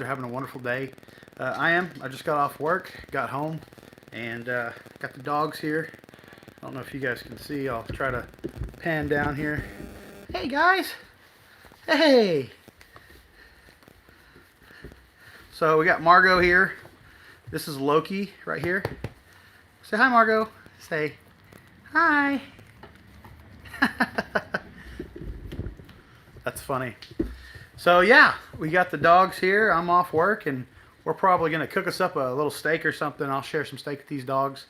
are having a wonderful day. I am. I just got off work, got home, and got the dogs here. I don't know if you guys can see. I'll try to pan down here. Hey guys! Hey! So we got Margot here. This is Loki right here. Say hi, Margot. Say hi. That's funny. So yeah, we got the dogs here. I'm off work, and we're probably gonna cook us up a little steak or something. I'll share some steak with these dogs.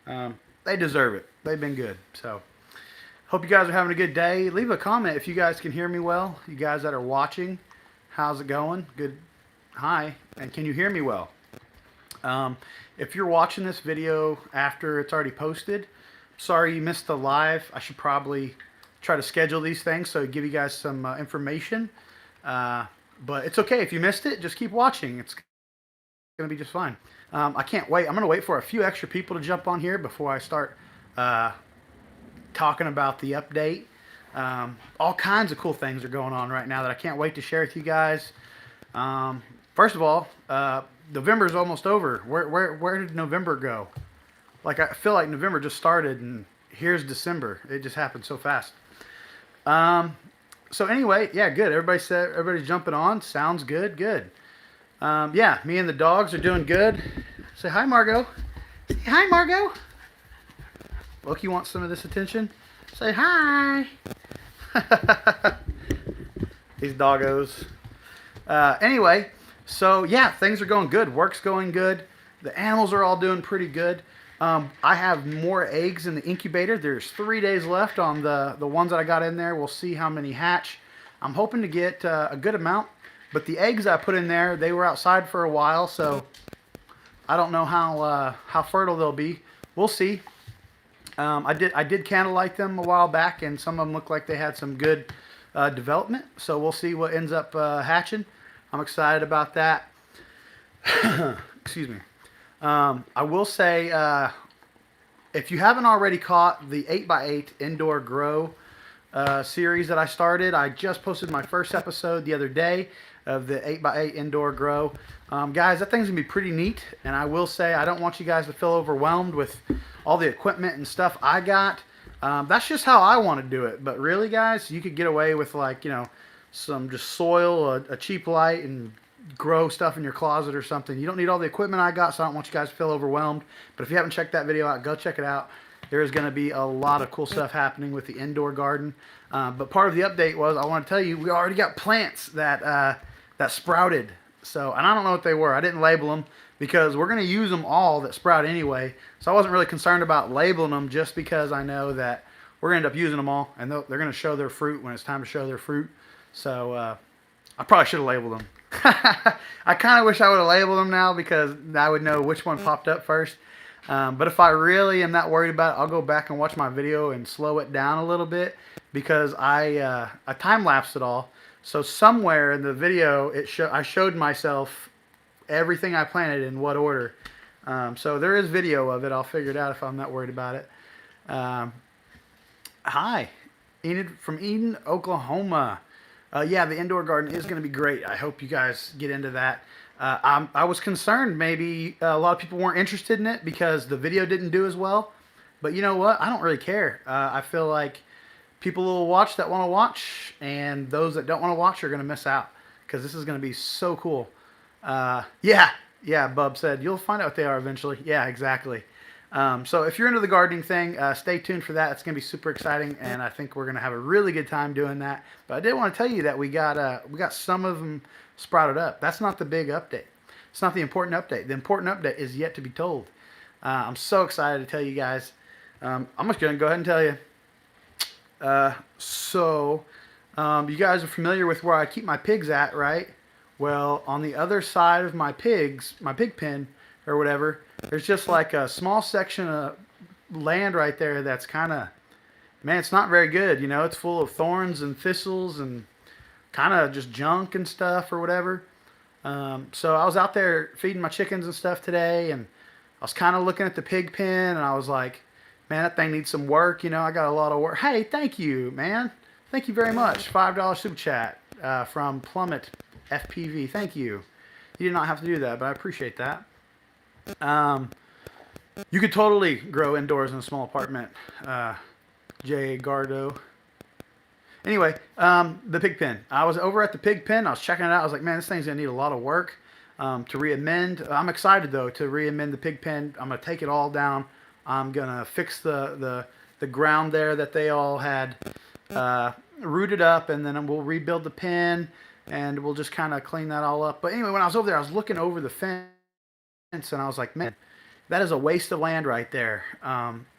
They deserve it. They've been good. So hope you guys are having a good day. Leave a comment if you guys can hear me well. You guys that are watching, how's it going? Good. Hi. And can you hear me well? If you're watching this video after it's already posted, sorry you missed the live. I should probably try to schedule these things so give you guys some information. But it's okay if you missed it. Just keep watching. It's going to be just fine. I can't wait. I'm going to wait for a few extra people to jump on here before I start talking about the update. All kinds of cool things are going on right now that I can't wait to share with you guys. First of all, November's almost over. Where did November go? Like, I feel like November just started and here's December. It just happened so fast. So anyway, yeah, good. Everybody's jumping on. Sounds good. Good. Yeah, me and the dogs are doing good. Say hi, Margot. Say hi, Margot. Loki wants some of this attention. Say hi. These doggos. Anyway, so yeah, things are going good. Work's going good. The animals are all doing pretty good. I have more eggs in the incubator. There's 3 days left on the ones that I got in there. We'll see how many hatch. I'm hoping to get a good amount, but the eggs I put in there, they were outside for a while, so I don't know how fertile they'll be. We'll see. I did candlelight them a while back, and some of them look like they had some good development. So we'll see what ends up hatching. I'm excited about that. Excuse me. I will say, if you haven't already caught the 8x8 indoor grow series that I started, I just posted my first episode the other day of the 8x8 indoor grow. Guys, that thing's gonna be pretty neat, and I will say I don't want you guys to feel overwhelmed with all the equipment and stuff I got. That's just how I want to do it, but really, guys, you could get away with, like, you know, some just soil, a cheap light, and grow stuff in your closet or something. You don't need all the equipment I got, so I don't want you guys to feel overwhelmed. But if you haven't checked that video out, go check it out. There is going to be a lot of cool stuff happening with the indoor garden. But part of the update was I want to tell you we already got plants that sprouted. So, and I don't know what they were. I didn't label them because we're going to use them all that sprout anyway. So I wasn't really concerned about labeling them just because I know that we're going to end up using them all, and they're going to show their fruit when it's time to show their fruit. So I probably should have labeled them. I kind of wish I would have labeled them now because I would know which one popped up first. But if I really am not worried about it, I'll go back and watch my video and slow it down a little bit because I time-lapsed it all. So somewhere in the video, I showed myself everything I planted in what order. So there is video of it. I'll figure it out if I'm not worried about it. Hi, Enid from Eden, Oklahoma. Yeah, the indoor garden is going to be great. I hope you guys get into that. I was concerned maybe a lot of people weren't interested in it because the video didn't do as well. But you know what? I don't really care. I feel like people will watch that want to watch, and those that don't want to watch are going to miss out because this is going to be so cool. Yeah, Bub said, you'll find out what they are eventually. Yeah, exactly. So if you're into the gardening thing, stay tuned for that. It's going to be super exciting, and I think we're going to have a really good time doing that. But I did want to tell you that we got some of them sprouted up. That's not the big update. It's not the important update. The important update is yet to be told. I'm so excited to tell you guys. I'm just going to go ahead and tell you. You guys are familiar with where I keep my pigs at, right? Well, on the other side of my pig pen or whatever, there's just like a small section of land right there that's kind of, man, it's not very good. You know, it's full of thorns and thistles and kind of just junk and stuff or whatever. So I was out there feeding my chickens and stuff today, and I was kind of looking at the pig pen, and I was like, man, that thing needs some work. You know, I got a lot of work. Hey, thank you, man. Thank you very much. $5 super chat from Plummet FPV. Thank you. You did not have to do that, but I appreciate that. You could totally grow indoors in a small apartment. J. Gardo. Anyway, the pig pen. I was over at the pig pen. I was checking it out. I was like, man, this thing's going to need a lot of work to re-amend. I'm excited, though, to re-amend the pig pen. I'm going to take it all down. I'm going to fix the ground there that they all had rooted up, and then we'll rebuild the pen, and we'll just kind of clean that all up. But anyway, when I was over there, I was looking over the fence, and I was like, man, that is a waste of land right there.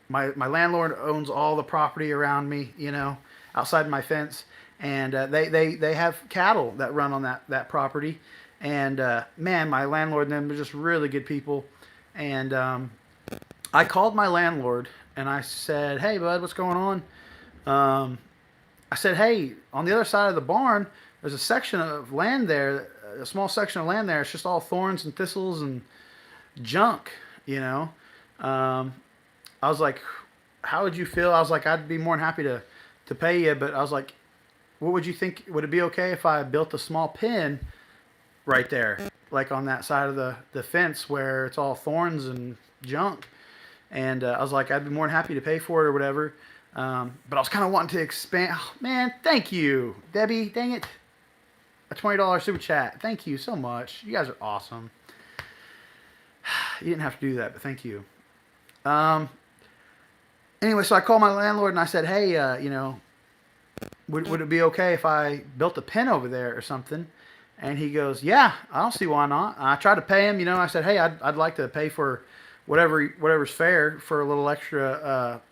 My landlord owns all the property around me, outside my fence, and they have cattle that run on that property. And man, my landlord and them are just really good people. And I called my landlord and I said, hey, bud, what's going on? I said, hey, on the other side of the barn, there's a section of land there, a small section of land there. It's just all thorns and thistles and junk, I was like, how would you feel? I was like, I'd be more than happy to pay you, but I was like, what would you think? Would it be okay if I built a small pen right there, like on that side of the fence where it's all thorns and junk? And I was like, I'd be more than happy to pay for it or whatever. But I was kind of wanting to expand. Oh, man, thank you, Debbie. Dang it. A $20 super chat. Thank you so much. You guys are awesome. You didn't have to do that, but thank you. Anyway, so I called my landlord and I said, hey, would it be okay if I built a pen over there or something? And he goes, yeah, I don't see why not. I tried to pay him, I said, hey, I'd like to pay for whatever's fair for a little extra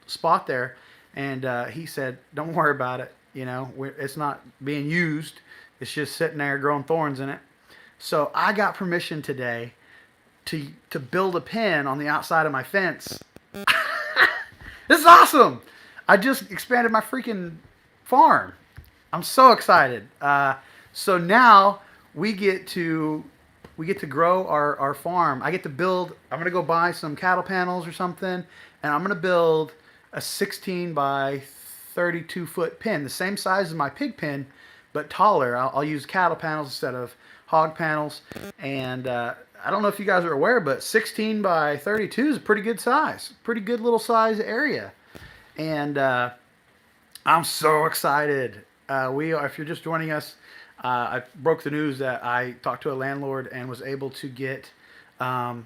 spot there. And he said, don't worry about it. It's not being used. It's just sitting there growing thorns in it. So I got permission today to build a pen on the outside of my fence. This is awesome. I just expanded my freaking farm. I'm so excited. So now we get to grow our farm. I'm going to go buy some cattle panels or something, and I'm going to build a 16 by 32 foot pen, the same size as my pig pen, but taller. I'll use cattle panels instead of hog panels. And I don't know if you guys are aware, but 16 by 32 is a pretty good size, pretty good little size area. And I'm so excited. If you're just joining us, I broke the news that I talked to a landlord and was able to get a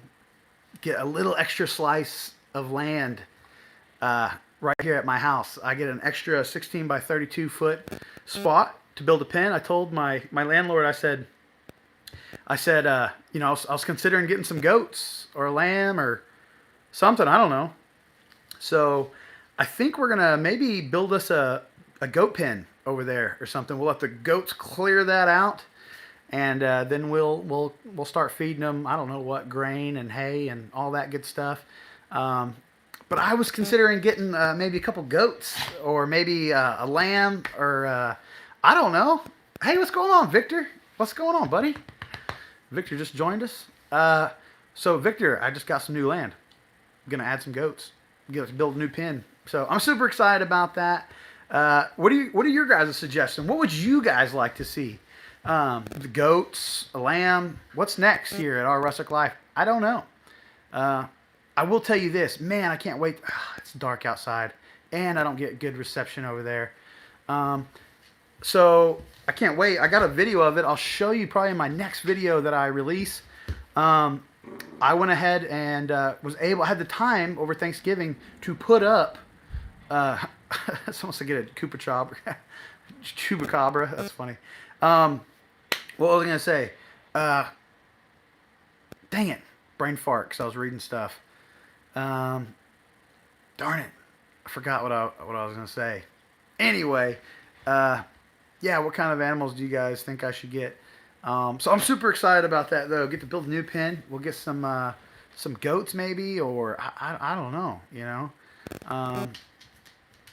little extra slice of land right here at my house. I get an extra 16 by 32 foot spot to build a pen. I told my landlord, I said, I was considering getting some goats or a lamb or something. I don't know. So I think we're gonna maybe build us a goat pen over there or something. We'll let the goats clear that out, and then we'll start feeding them. I don't know what, grain and hay and all that good stuff. But I was considering getting maybe a couple goats or maybe a lamb or I don't know. Hey, what's going on, Victor? What's going on, buddy? Victor just joined us. So Victor, I just got some new land. I'm gonna add some goats. Build a new pen. So I'm super excited about that. What are your guys' suggestions? What would you guys like to see? The goats, a lamb. What's next here at Our Rustic Life? I don't know. I will tell you this, man. I can't wait. It's dark outside, and I don't get good reception over there. So I can't wait. I got a video of it. I'll show you probably in my next video that I release. I went ahead and I had the time over Thanksgiving to put up. Someone wants to get a chupacabra. That's funny. What was I gonna say? Dang it, brain fart because I was reading stuff. Darn it, I forgot what I was gonna say. Anyway, yeah, what kind of animals do you guys think I should get? So I'm super excited about that though. Get to build a new pen. We'll get some goats maybe, or I don't know.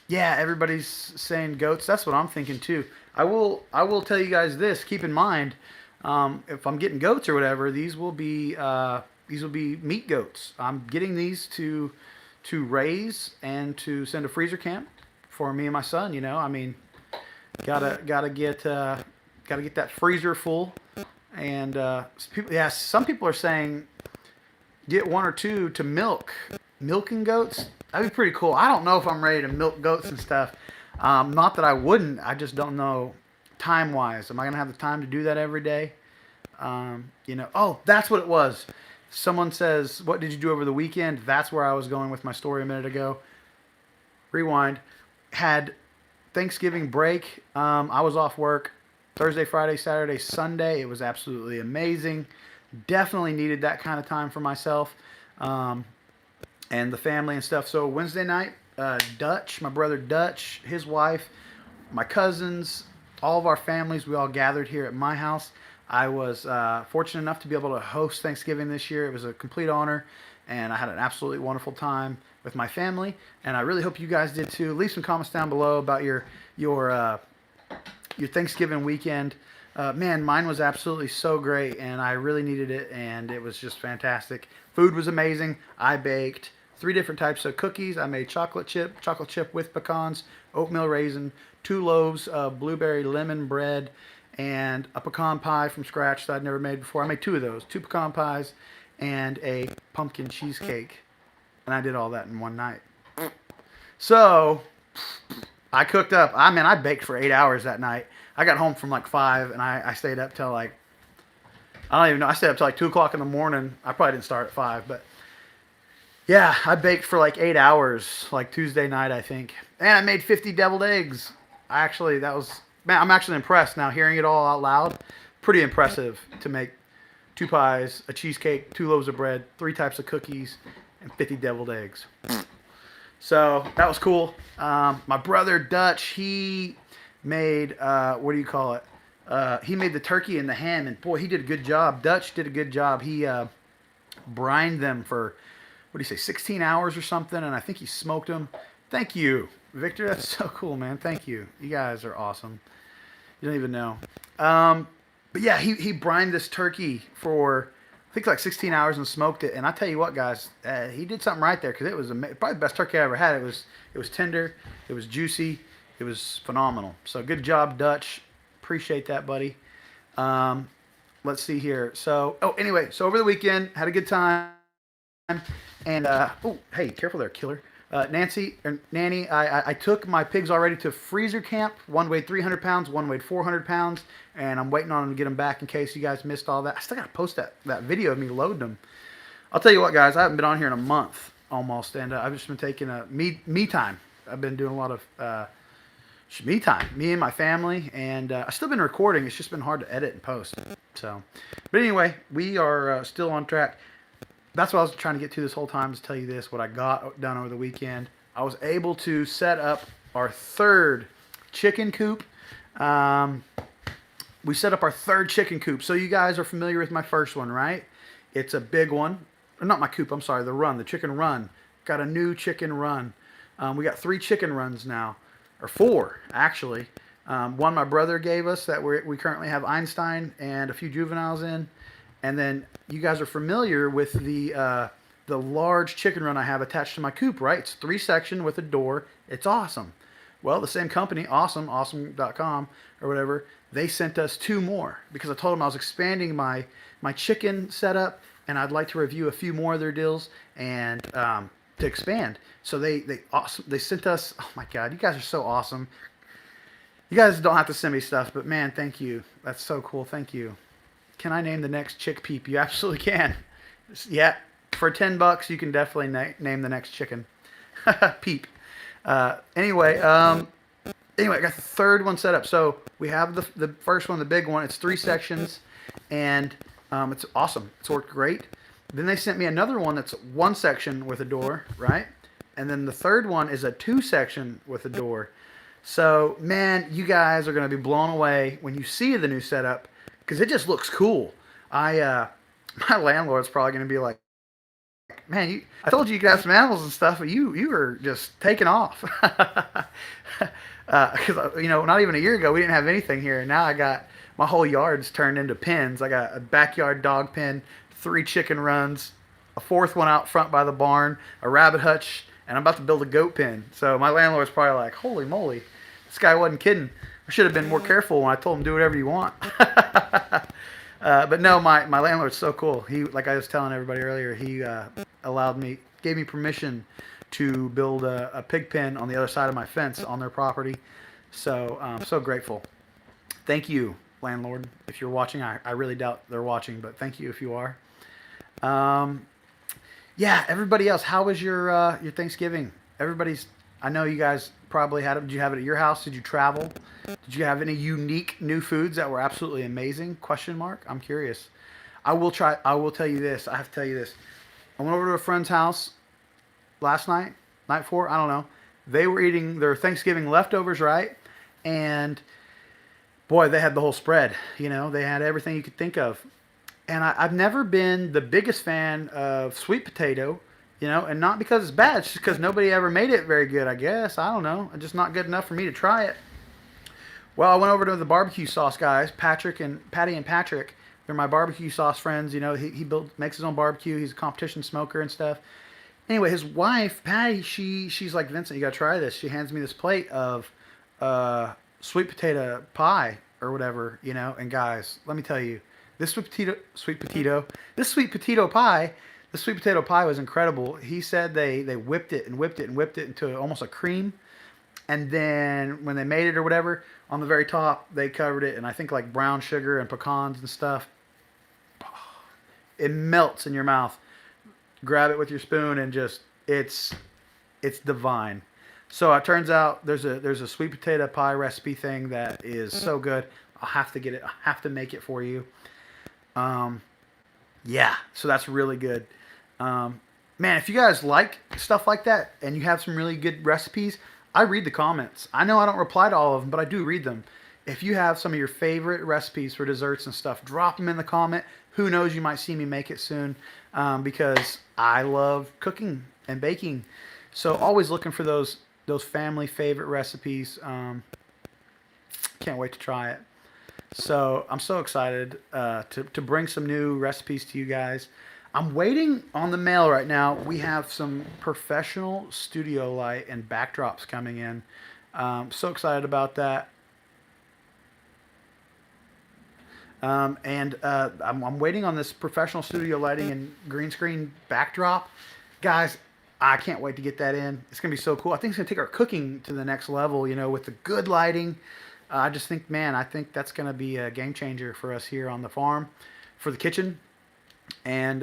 Yeah, everybody's saying goats. That's what I'm thinking too. I will tell you guys this. Keep in mind, if I'm getting goats or whatever, these will be meat goats. I'm getting these to raise and to send to freezer camp for me and my son. I mean, gotta get that freezer full, And some people are saying get one or two to milking goats. That'd be pretty cool. I don't know if I'm ready to milk goats and stuff. Not that I wouldn't. I just don't know time wise. Am I gonna have the time to do that every day? Oh, that's what it was. Someone says, "What did you do over the weekend?" That's where I was going with my story a minute ago. Rewind. Had Thanksgiving break. I was off work Thursday, Friday, Saturday, Sunday. It was absolutely amazing. Definitely needed that kind of time for myself and the family and stuff. So Wednesday night, Dutch, my brother Dutch, his wife, my cousins, all of our families, we all gathered here at my house. I was fortunate enough to be able to host Thanksgiving this year. It was a complete honor, and I had an absolutely wonderful time with my family. And I really hope you guys did too. Leave some comments down below about your Thanksgiving weekend. Man, mine was absolutely so great, and I really needed it, and it was just fantastic. Food was amazing. I baked 3 different types of cookies. I made chocolate chip with pecans, oatmeal raisin, 2 loaves of blueberry lemon bread, and a pecan pie from scratch that I'd never made before. I made 2 of those, 2 pecan pies, and a pumpkin cheesecake. And I did all that in one night. So, I cooked up. I baked for 8 hours that night. I got home from like 5, and I stayed up till like, I don't even know. I stayed up till like 2 o'clock in the morning. I probably didn't start at 5, but yeah, I baked for like 8 hours, like Tuesday night, I think. And I made 50 deviled eggs. I'm actually impressed now hearing it all out loud. Pretty impressive to make 2 pies, a cheesecake, 2 loaves of bread, 3 types of cookies, and 50 deviled eggs. So that was cool. My brother Dutch, he made he made the turkey and the ham, and boy, he did a good job. Dutch did a good job. He brined them for 16 hours or something, and I think he smoked them. Thank you, Victor. That's so cool, man. Thank you. You guys are awesome. You don't even know. But yeah, he brined this turkey for I think like 16 hours and smoked it. And I tell you what, guys, he did something right there because it was probably the best turkey I ever had. It was tender, it was juicy, it was phenomenal. So good job, Dutch. Appreciate that, buddy. Let's see here. So anyway, over the weekend had a good time. And hey, careful there, killer. Nanny, I took my pigs already to freezer camp. One weighed 300 pounds, one weighed 400 pounds, and I'm waiting on them to get them back in case you guys missed all that. I still got to post that video of me loading them. I'll tell you what, guys, I haven't been on here in a month almost, and I've just been taking me time. I've been doing a lot of me time, me and my family, and I've still been recording. It's just been hard to edit and post. So, but anyway, we are still on track. That's what I was trying to get to this whole time, is tell you this, what I got done over the weekend. I was able to set up our 3rd chicken coop. We set up our 3rd chicken coop. So you guys are familiar with my first one, right? It's a big one. Not my coop, I'm sorry, the chicken run. Got a new chicken run. We got 3 chicken runs now, or 4, actually. One my brother gave us that we currently have Einstein and a few juveniles in. And then you guys are familiar with the large chicken run I have attached to my coop, right? It's 3-section with a door. It's awesome. Well, the same company, awesome.com or whatever, they sent us 2 more because I told them I was expanding my chicken setup, and I'd like to review a few more of their deals and to expand. So they sent us. Oh my God, you guys are so awesome. You guys don't have to send me stuff, but man, thank you. That's so cool. Thank you. Can I name the next chick peep? You absolutely can. Yeah, for $10, you can definitely name the next chicken. Peep. Anyway, I got the 3rd one set up. So we have the first one, the big one. It's 3 sections, and it's awesome. It's worked great. Then they sent me another one that's 1 section with a door, right? And then the 3rd one is a 2-section with a door. So, man, you guys are going to be blown away when you see the new setup, because it just looks cool. My landlord's probably going to be like, man, I told you could have some animals and stuff, but you were just taking off. Because, not even a year ago, we didn't have anything here. And now I got my whole yard's turned into pens. I got a backyard dog pen, 3 chicken runs, a 4th one out front by the barn, a rabbit hutch, and I'm about to build a goat pen. So my landlord's probably like, holy moly, this guy wasn't kidding. I should have been more careful when I told him do whatever you want. But no, my landlord's so cool. He, like I was telling everybody earlier, he gave me permission to build a pig pen on the other side of my fence on their property. So I'm so grateful. Thank you, landlord. If you're watching, I really doubt they're watching, but thank you if you are. Um, yeah, everybody else, how was your Thanksgiving? Everybody's. I know you guys probably had it. Did you have it at your house? Did you travel? Did you have any unique new foods that were absolutely amazing? Question mark. I'm curious. I will try. I will tell you this. I have to tell you this. I went over to a friend's house last night before. I don't know. They were eating their Thanksgiving leftovers, right? And boy, they had the whole spread. You know, they had everything you could think of. And I've never been the biggest fan of sweet potato, you know, and not because it's bad, it's just because nobody ever made it very good, I guess. I don't know. It's just not good enough for me to try it. Well, I went over to the barbecue sauce guys, Patty and Patrick. They're my barbecue sauce friends. You know, he makes his own barbecue. He's a competition smoker and stuff. Anyway, his wife, Patty, she's like, Vincent, you got to try this. She hands me this plate of sweet potato pie or whatever, you know. And guys, let me tell you, this sweet potato pie was incredible. He said they whipped it into almost a cream. And then when they made it or whatever, on the very top, they covered it in, I think, like brown sugar and pecans and stuff. It melts in your mouth. Grab it with your spoon and just, it's divine. So it turns out there's a sweet potato pie recipe thing that is so good. I'll have to get it. I'll have to make it for you. Yeah, so that's really good. Man, if you guys like stuff like that and you have some really good recipes, I read the comments. I know I don't reply to all of them, but I do read them. If you have some of your favorite recipes for desserts and stuff, drop them in the comment. Who knows, you might see me make it soon, because I love cooking and baking. So always looking for those family favorite recipes. Can't wait to try it. So I'm so excited to bring some new recipes to you guys. I'm waiting on the mail right now. We have some professional studio light and backdrops coming in. So excited about that. I'm waiting on this professional studio lighting and green screen backdrop. Guys, I can't wait to get that in. It's going to be so cool. I think it's going to take our cooking to the next level, you know, with the good lighting. I just think, man, I think that's going to be a game changer for us here on the farm, for the kitchen. And,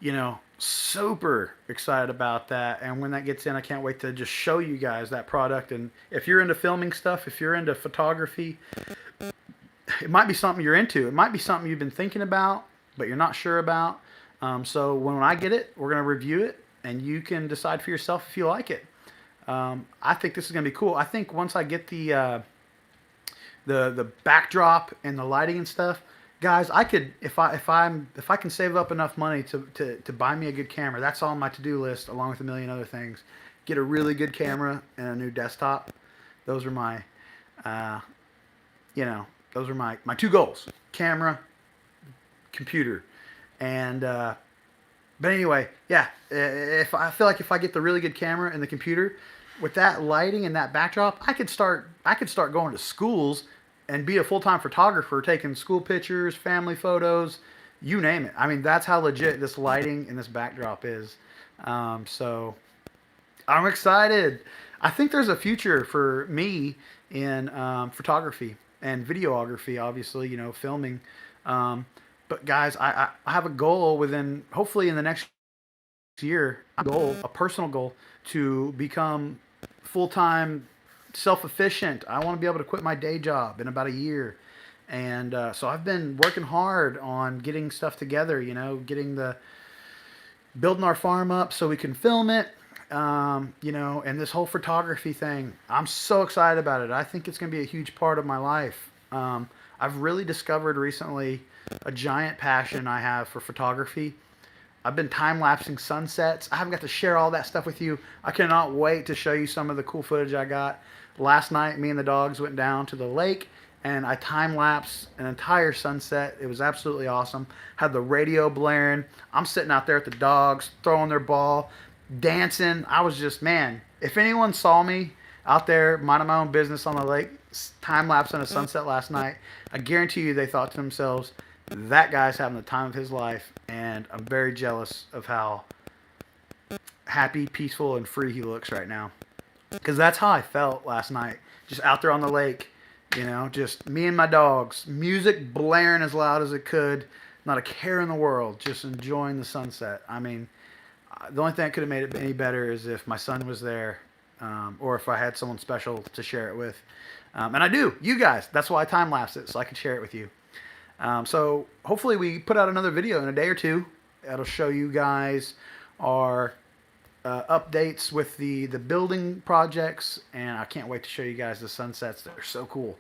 you know, super excited about that. And when that gets in, I can't wait to just show you guys that product. And if you're into filming stuff, if you're into photography, it might be something you're into. It might be something you've been thinking about, but you're not sure about. So when I get it, we're going to review it, and you can decide for yourself if you like it. I think this is going to be cool. I think once I get the backdrop and the lighting and stuff, guys, I could, if I can save up enough money to buy me a good camera. That's on my to-do list, along with a million other things. Get a really good camera and a new desktop. Those are my, those are my two goals: camera, computer, and. But anyway, yeah. If I feel like if I get the really good camera and the computer, with that lighting and that backdrop, I could start going to schools and be a full-time photographer, taking school pictures, family photos, you name it. I mean, that's how legit this lighting and this backdrop is. So I'm excited. I think there's a future for me in photography and videography, obviously, you know, filming. But guys, I have a goal within, hopefully in the next year, a personal goal to become full-time self-efficient. I want to be able to quit my day job in about a year. And so I've been working hard on getting stuff together, you know, building our farm up so we can film it, you know, and this whole photography thing. I'm so excited about it. I think it's going to be a huge part of my life. I've really discovered recently a giant passion I have for photography. I've been time-lapsing sunsets. I haven't got to share all that stuff with you. I cannot wait to show you some of the cool footage I got. Last night, me and the dogs went down to the lake, and I time-lapsed an entire sunset. It was absolutely awesome. Had the radio blaring. I'm sitting out there with the dogs, throwing their ball, dancing. I was just, man, if anyone saw me out there minding my own business on the lake, time-lapsing a sunset last night, I guarantee you they thought to themselves, That guy's having the time of his life, and I'm very jealous of how happy, peaceful, and free he looks right now. Because that's how I felt last night. Just out there on the lake, just me and my dogs. Music blaring as loud as it could. Not a care in the world. Just enjoying the sunset. I mean, the only thing that could have made it any better is if my son was there, or if I had someone special to share it with. And I do. You guys. That's why I time-lapse it, so I can share it with you. So hopefully we put out another video in a day or two. That'll show you guys our updates with the building projects, and I can't wait to show you guys the sunsets. They're so cool.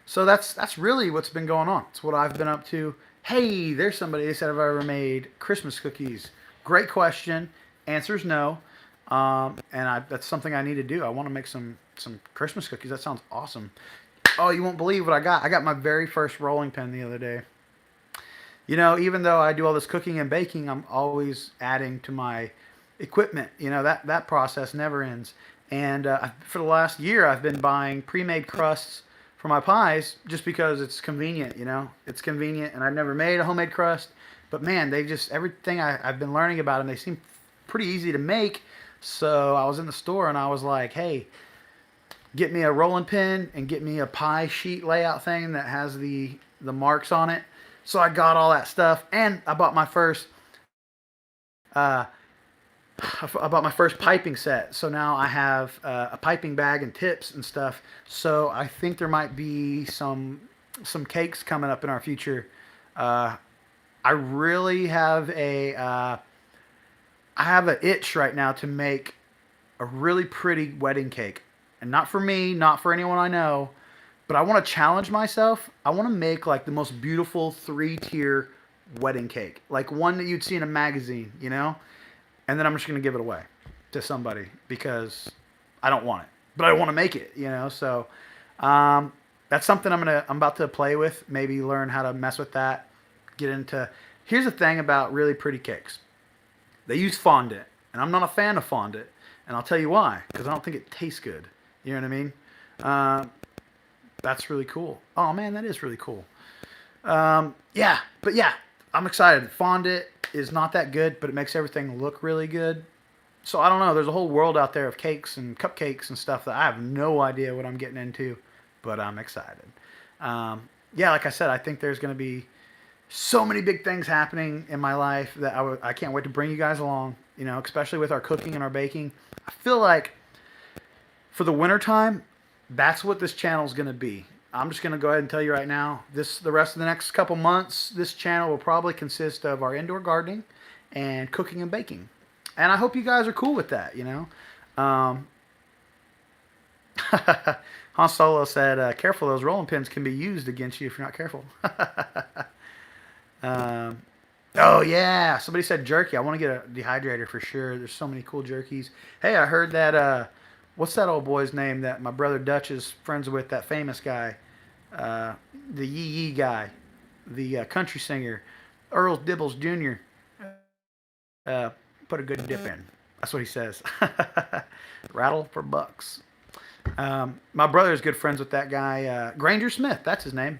So that's really what's been going on. It's what I've been up to. Hey, there's somebody that said, have I ever made Christmas cookies? Great question. Answer's no. That's something I need to do. I want to make some Christmas cookies. That sounds awesome. Oh, you won't believe what I got. I got my very first rolling pin the other day. Even though I do all this cooking and baking, I'm always adding to my equipment. That process never ends. And for the last year, I've been buying pre-made crusts for my pies just because it's convenient. It's convenient, and I've never made a homemade crust. But man, everything I've been learning about them, they seem pretty easy to make. So I was in the store and I was like, hey, get me a rolling pin and get me a pie sheet layout thing that has the marks on it. So I got all that stuff, and I bought my first piping set. So now I have a piping bag and tips and stuff. So I think there might be some cakes coming up in our future. I really have I have an itch right now to make a really pretty wedding cake, and not for me, not for anyone I know. But I want to challenge myself. I want to make like the most beautiful 3-tier wedding cake. Like one that you'd see in a magazine, And then I'm just going to give it away to somebody because I don't want it. But I want to make it, So that's something I'm about to play with. Maybe learn how to mess with that. Get into... Here's the thing about really pretty cakes. They use fondant. And I'm not a fan of fondant. And I'll tell you why. Because I don't think it tastes good. You know what I mean? That's really cool. Oh man, that is really cool. I'm excited. Fondant is not that good, but it makes everything look really good. So I don't know. There's a whole world out there of cakes and cupcakes and stuff that I have no idea what I'm getting into, but I'm excited. Like I said, I think there's going to be so many big things happening in my life that I can't wait to bring you guys along. Especially with our cooking and our baking. I feel like for the wintertime, that's what this channel is going to be. I'm just going to go ahead and tell you right now, the rest of the next couple months, this channel will probably consist of our indoor gardening and cooking and baking. And I hope you guys are cool with that, Han Solo said, careful, those rolling pins can be used against you if you're not careful. Oh, yeah. Somebody said jerky. I want to get a dehydrator for sure. There's so many cool jerkies. Hey, I heard that... what's that old boy's name that my brother Dutch is friends with, that famous guy? The Yee Yee guy. The country singer. Earl Dibbles Jr. Put a good dip in. That's what he says. Rattle for bucks. My brother is good friends with that guy. Granger Smith, that's his name.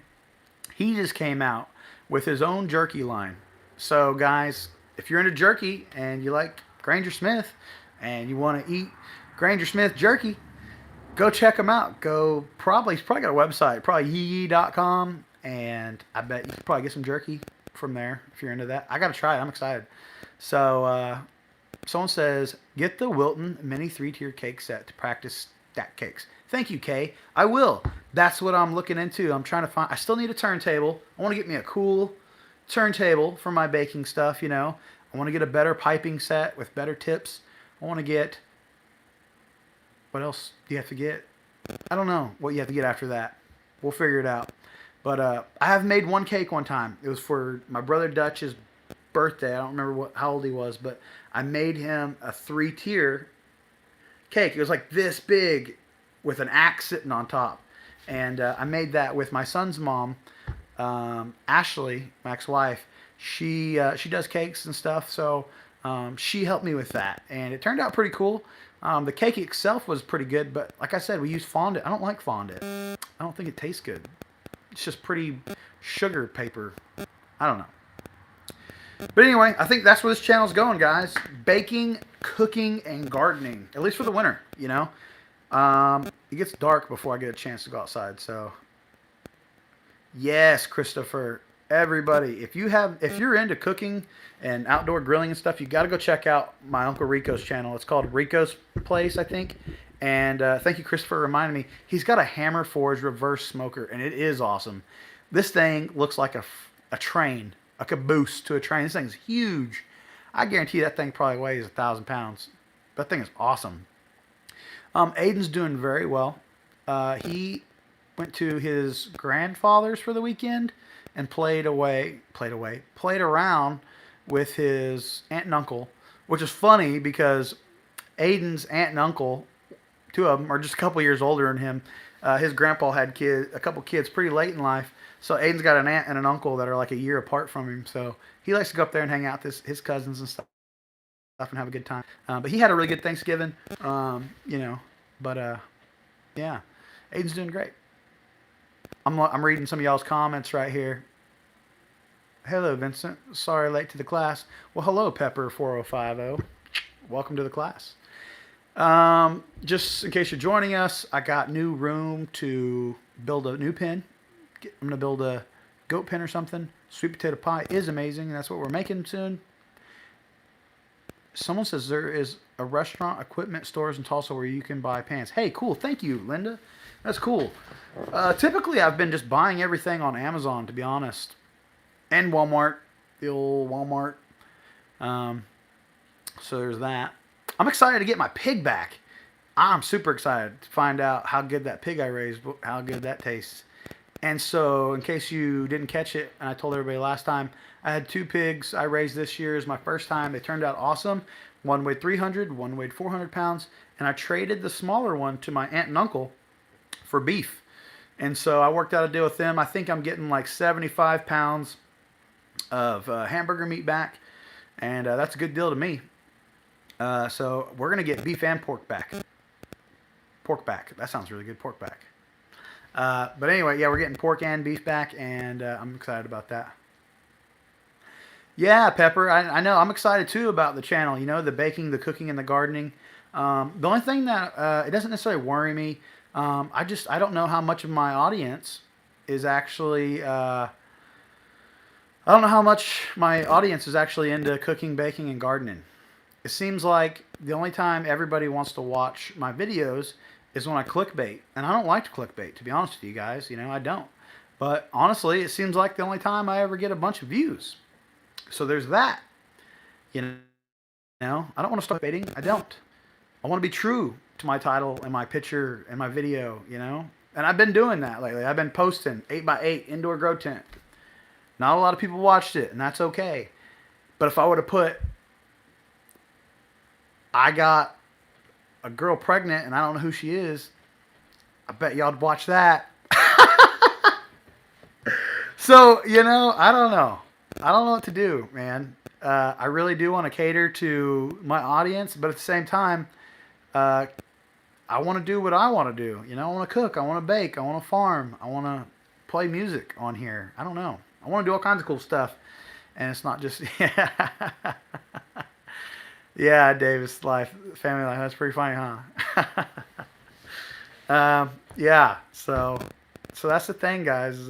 He just came out with his own jerky line. So, guys, if you're into jerky and you like Granger Smith and you want to eat Granger Smith jerky, go check him out. He's probably got a website, probably yee.com, and I bet you can probably get some jerky from there if you're into that. I got to try it. I'm excited. So, someone says, get the Wilton mini 3-tier cake set to practice stack cakes. Thank you, Kay. I will. That's what I'm looking into. I'm trying to find... I still need a turntable. I want to get me a cool turntable for my baking stuff, I want to get a better piping set with better tips. I want to get... What else do you have to get? I don't know what you have to get after that. We'll figure it out. But I have made one cake one time. It was for my brother Dutch's birthday. I don't remember how old he was, but I made him a 3-tier cake. It was like this big with an axe sitting on top. And I made that with my son's mom, Ashley, my ex-wife. She does cakes and stuff, so she helped me with that. And it turned out pretty cool. The cake itself was pretty good, but like I said, we used fondant. I don't like fondant. I don't think it tastes good. It's just pretty sugar paper. I don't know. But anyway, I think that's where this channel's going, guys. Baking, cooking, and gardening. At least for the winter, you know. It gets dark before I get a chance to go outside, so. Yes, Christopher. Everybody, if you're into cooking and outdoor grilling and stuff, you got to go check out my Uncle Rico's channel. It's called Rico's Place, I think. And thank you, Christopher, for reminding me. He's got a Hammer Forge reverse smoker, and it is awesome. This thing looks like a train, a caboose to a train. This thing's huge. I guarantee that thing probably weighs 1,000 pounds. That thing is awesome. Aiden's doing very well. He went to his grandfather's for the weekend and played around with his aunt and uncle, which is funny because Aiden's aunt and uncle, two of them are just a couple years older than him. His grandpa had a couple kids pretty late in life, so Aiden's got an aunt and an uncle that are like a year apart from him. So he likes to go up there and hang out with his cousins and stuff and have a good time. But he had a really good Thanksgiving, you know. But yeah, Aiden's doing great. I'm reading some of y'all's comments right here. Hello, Vincent. Sorry late to the class. Well, hello, Pepper4050. Welcome to the class. Just in case you're joining us, I got new room to build a new pen. I'm going to build a goat pen or something. Sweet potato pie is amazing. That's what we're making soon. Someone says there is a restaurant equipment stores in Tulsa where you can buy pans. Hey, cool. Thank you, Linda. That's cool. Typically, I've been just buying everything on Amazon, to be honest. And Walmart. The old Walmart. So there's that. I'm excited to get my pig back. I'm super excited to find out how good that pig I raised, how good that tastes. And so, in case you didn't catch it, and I told everybody last time, I had 2 pigs I raised this year. It was my first time. They turned out awesome. One weighed 300, one weighed 400 pounds. And I traded the smaller one to my aunt and uncle for beef. And so I worked out a deal with them. I think I'm getting like 75 pounds of hamburger meat back. And that's a good deal to me. So we're going to get beef and pork back. Pork back. That sounds really good, pork back. But anyway, yeah, we're getting pork and beef back, and I'm excited about that. Yeah, Pepper, I know. I'm excited, too, about the channel. You know, the baking, the cooking, and the gardening. The only thing that, it doesn't necessarily worry me. I don't know how much of my audience is actually, I don't know how much my audience is actually into cooking, baking, and gardening. It seems like the only time everybody wants to watch my videos is when I clickbait. And I don't like to clickbait, to be honest with you guys. You know, I don't. But honestly, it seems like the only time I ever get a bunch of views. So there's that. You know, I don't want to start baiting. I don't. I want to be true to my title and my picture and my video, you know. And I've been doing that lately. I've been posting 8x8 indoor grow tent. Not a lot of people watched it, and that's okay. But if I would have put, I got a girl pregnant and I don't know who she is, I bet y'all would watch that. So, you know, I don't know. I don't know what to do, man. I really do want to cater to my audience, but at the same time, I want to do what I want to do. You know, I want to cook. I want to bake. I want to farm. I want to play music on here. I don't know. I want to do all kinds of cool stuff. And it's not just, yeah, Davis life, family life. That's pretty funny, huh? Yeah, so that's the thing, guys.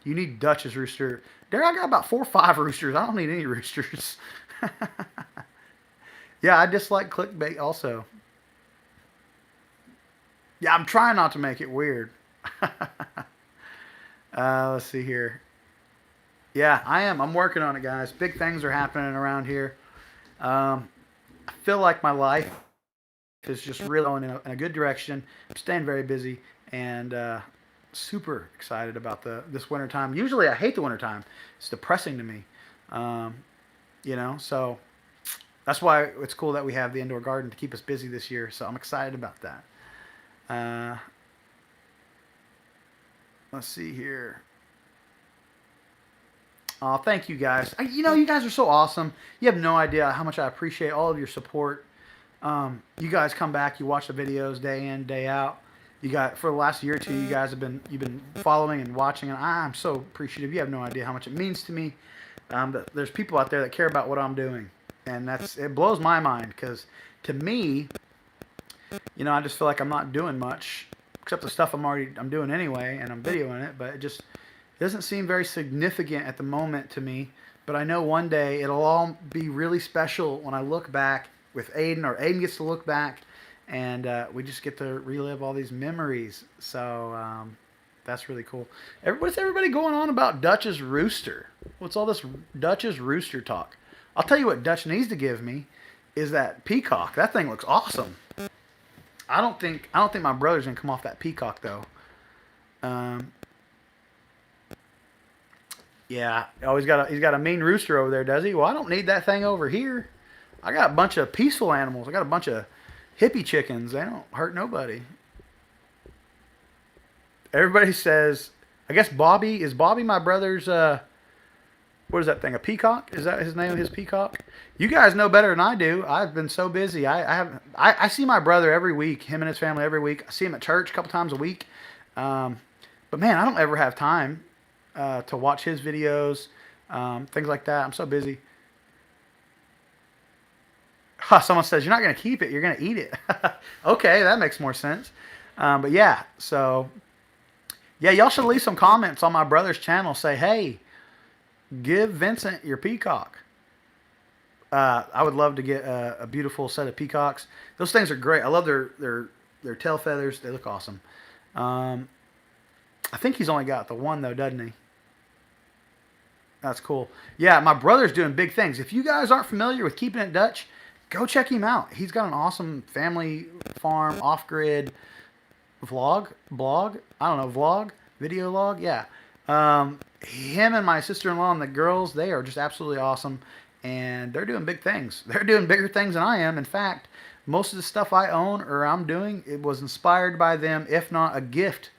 You need Dutch's rooster. There, I got about 4 or 5 roosters. I don't need any roosters. Yeah, I dislike clickbait also. Yeah, I'm trying not to make it weird. Let's see here. Yeah, I am. I'm working on it, guys. Big things are happening around here. I feel like my life is just really going in a good direction. I'm staying very busy and super excited about this winter time. Usually I hate the winter time. It's depressing to me. You know, so that's why it's cool that we have the indoor garden to keep us busy this year. So I'm excited about that. Let's see here. Oh, thank you guys. You know, you guys are so awesome. You have no idea how much I appreciate all of your support. You guys come back, you watch the videos day in, day out. You got for the last year or two, you guys you've been following and watching, and I'm so appreciative. You have no idea how much it means to me. That there's people out there that care about what I'm doing, and it blows my mind because to me, I just feel like I'm not doing much except the stuff I'm doing anyway, and I'm videoing it, but it doesn't seem very significant at the moment to me. But I know one day it'll all be really special when I look back with Aiden, or Aiden gets to look back, and we just get to relive all these memories. So that's really cool. What's everybody going on about Dutch's rooster? What's all this Dutch's rooster talk? I'll tell you what Dutch needs to give me is that peacock. That thing looks awesome. I don't think my brother's gonna come off that peacock though. Yeah. Oh, he's got a mean rooster over there, does he? Well, I don't need that thing over here. I got a bunch of peaceful animals. I got a bunch of hippie chickens. They don't hurt nobody. Everybody says, I guess Bobby my brother's what is that thing? A peacock? Is that his name? His peacock? You guys know better than I do. I've been so busy. I see my brother every week. Him and his family every week. I see him at church a couple times a week. But man, I don't ever have time to watch his videos, things like that. I'm so busy. Someone says you're not going to keep it. You're going to eat it. Okay, that makes more sense. But yeah, so yeah, y'all should leave some comments on my brother's channel. Say, hey, give Vincent your peacock. I would love to get a beautiful set of peacocks. Those things are great. I love their tail feathers. They look awesome. I think he's only got the one though, doesn't he? That's cool. Yeah, my brother's doing big things. If you guys aren't familiar with Keeping It Dutch, go check him out. He's got an awesome family farm, off-grid blog, video log. Yeah. Him and my sister-in-law and the girls, they are just absolutely awesome. And they're doing big things. They're doing bigger things than I am. In fact, most of the stuff I own or I'm doing, it was inspired by them, if not a gift.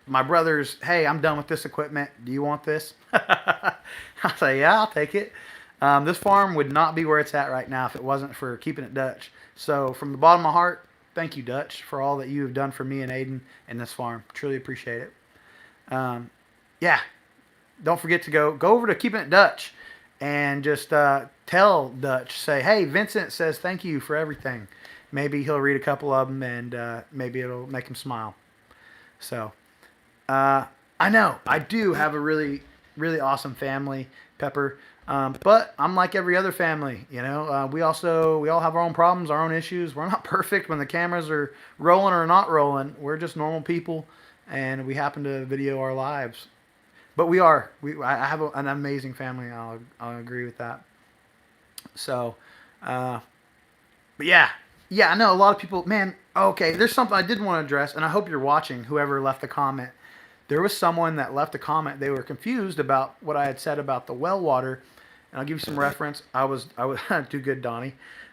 My brother's, hey, I'm done with this equipment. Do you want this? I'll say, yeah, I'll take it. This farm would not be where it's at right now if it wasn't for Keeping It Dutch. So from the bottom of my heart, thank you, Dutch, for all that you have done for me and Aiden and this farm. Truly appreciate it. Yeah, don't forget to go over to Keeping It Dutch and just tell Dutch, say, hey, Vincent says thank you for everything. Maybe he'll read a couple of them and maybe it'll make him smile. So I know I do have a really, really awesome family, Pepper. But I'm like every other family, we all have our own problems, our own issues. We're not perfect when the cameras are rolling or not rolling. We're just normal people, and we happen to video our lives. But I have an amazing family. I'll agree with that. So, but yeah, I know a lot of people, man, okay, there's something I did want to address, and I hope you're watching, whoever left the comment. There was someone that left a comment. They were confused about what I had said about the well water. And I'll give you some reference. I was too good, Donnie.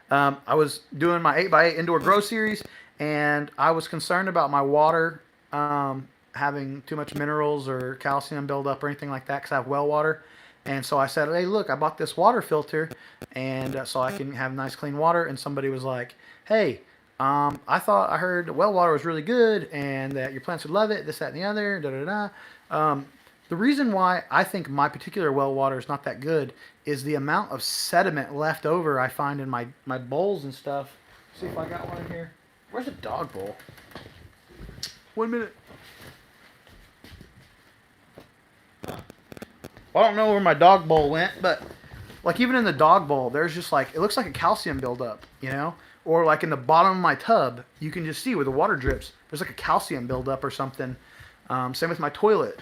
I was doing my 8x8 indoor grow series, and I was concerned about my water having too much minerals or calcium buildup or anything like that because I have well water. And so I said, hey, look, I bought this water filter, and so I can have nice clean water. And somebody was like, hey, I thought I heard well water was really good and that your plants would love it, this, that, and the other, da-da-da. The reason why I think my particular well water is not that good is the amount of sediment left over I find in my bowls and stuff. See if I got one in here. Where's the dog bowl? 1 minute. Well, I don't know where my dog bowl went, but like even in the dog bowl, there's just like, it looks like a calcium buildup, Or like in the bottom of my tub, you can just see where the water drips. There's like a calcium buildup or something. Same with my toilet.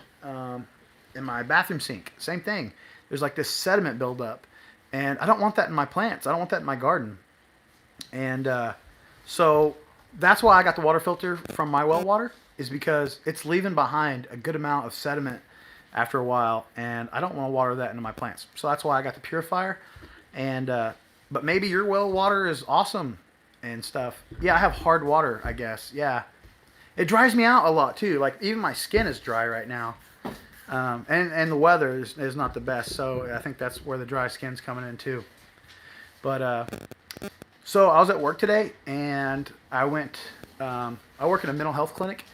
In my bathroom sink, same thing. There's like this sediment buildup, and I don't want that in my plants. I don't want that in my garden. And so that's why I got the water filter from my well water, is because it's leaving behind a good amount of sediment after a while, and I don't want to water that into my plants. So that's why I got the purifier. And but maybe your well water is awesome and stuff. Yeah, I have hard water, I guess. Yeah, it dries me out a lot too. Like even my skin is dry right now. And the weather is not the best, so I think that's where the dry skin's coming in too. But so I was at work today, and I went. I work in a mental health clinic,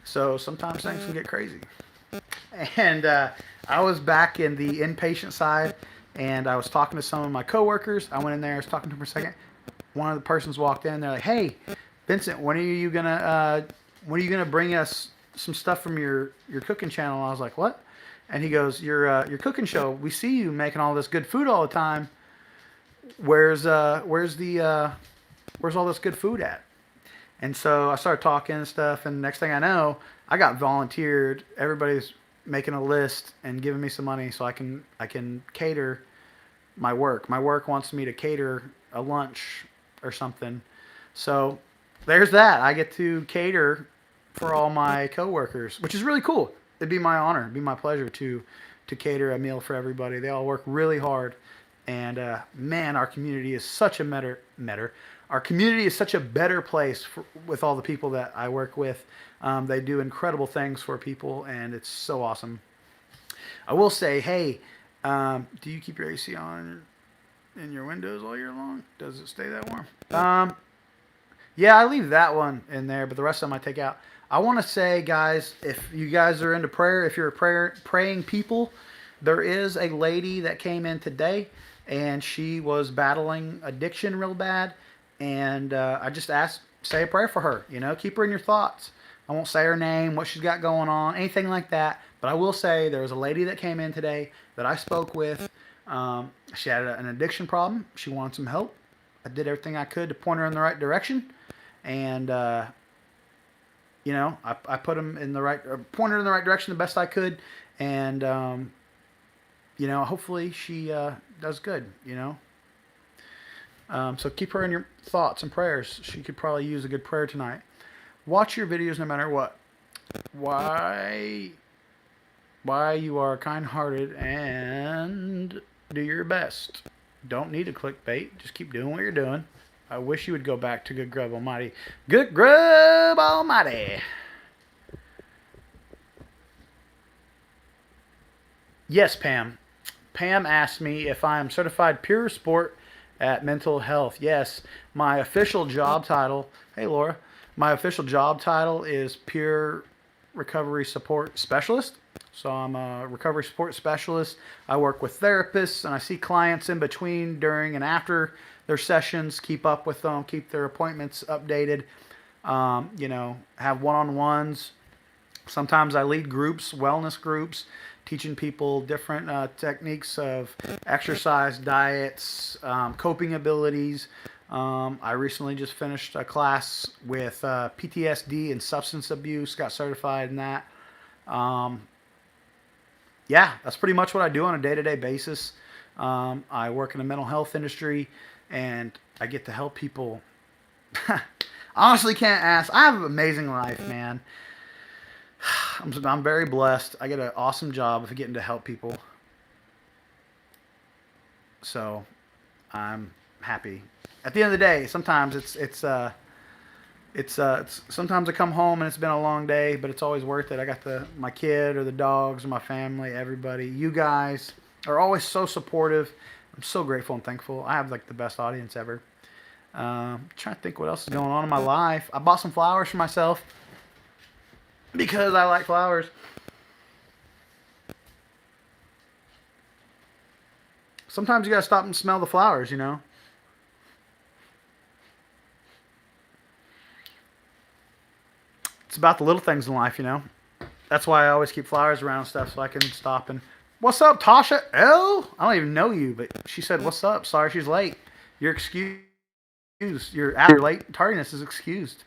So sometimes things can get crazy. And I was back in the inpatient side, and I was talking to some of my coworkers. I went in there, I was talking to them for a second. One of the persons walked in. They're like, "Hey, Vincent, when are you gonna bring us some stuff from your cooking channel?" I was like, "What?" And he goes, your cooking show. We see you making all this good food all the time. Where's all this good food at?" And so I started talking and stuff, and next thing I know, I got volunteered. Everybody's making a list and giving me some money so I can cater my work. My work wants me to cater a lunch or something. So there's that. I get to cater for all my coworkers, which is really cool. It'd be my honor, it'd be my pleasure to cater a meal for everybody. They all work really hard, and man, our community is such a Our community is such a better place with all the people that I work with. They do incredible things for people, and it's so awesome. I will say, hey, do you keep your AC on in your windows all year long? Does it stay that warm? Yeah, I leave that one in there, but the rest of them I take out. I want to say, guys, if you guys are into prayer, if you're a praying people, there is a lady that came in today, and she was battling addiction real bad, and I just asked, say a prayer for her. Keep her in your thoughts. I won't say her name, what she's got going on, anything like that. But I will say there was a lady that came in today that I spoke with. She had an addiction problem. She wanted some help. I did everything I could to point her in the right direction, and I put him in the right, or pointed her in the right direction the best I could, and hopefully she does good. So keep her in your thoughts and prayers. She could probably use a good prayer tonight. Watch your videos no matter what. Why you are kind-hearted and do your best. Don't need a clickbait. Just keep doing what you're doing. I wish you would go back to Good Grub Almighty. Good Grub Almighty. Yes, Pam. Pam asked me if I am certified pure sport at mental health. Yes, my official job title. Hey, Laura. My official job title is peer recovery support specialist. So I'm a recovery support specialist. I work with therapists, and I see clients in between, during, and after their sessions, keep up with them, keep their appointments updated, have one-on-ones. Sometimes I lead groups, wellness groups, teaching people different techniques of exercise, diets, coping abilities. I recently just finished a class with PTSD and substance abuse, got certified in that. Yeah, that's pretty much what I do on a day-to-day basis. I work in the mental health industry, and I get to help people. Honestly, can't ask. I have an amazing life, man. I'm very blessed. I get an awesome job of getting to help people. So I'm happy. At the end of the day, sometimes it's sometimes I come home and it's been a long day, but it's always worth it. I got my kid or the dogs or my family, everybody. You guys are always so supportive. I'm so grateful and thankful. I have like the best audience ever. Trying to think what else is going on in my life. I bought some flowers for myself because I like flowers. Sometimes you gotta stop and smell the flowers, It's about the little things in life, That's why I always keep flowers around and stuff, so I can stop and, what's up, Tasha L? I don't even know you, but she said, what's up? Sorry she's late. You're excused. Your late tardiness is excused.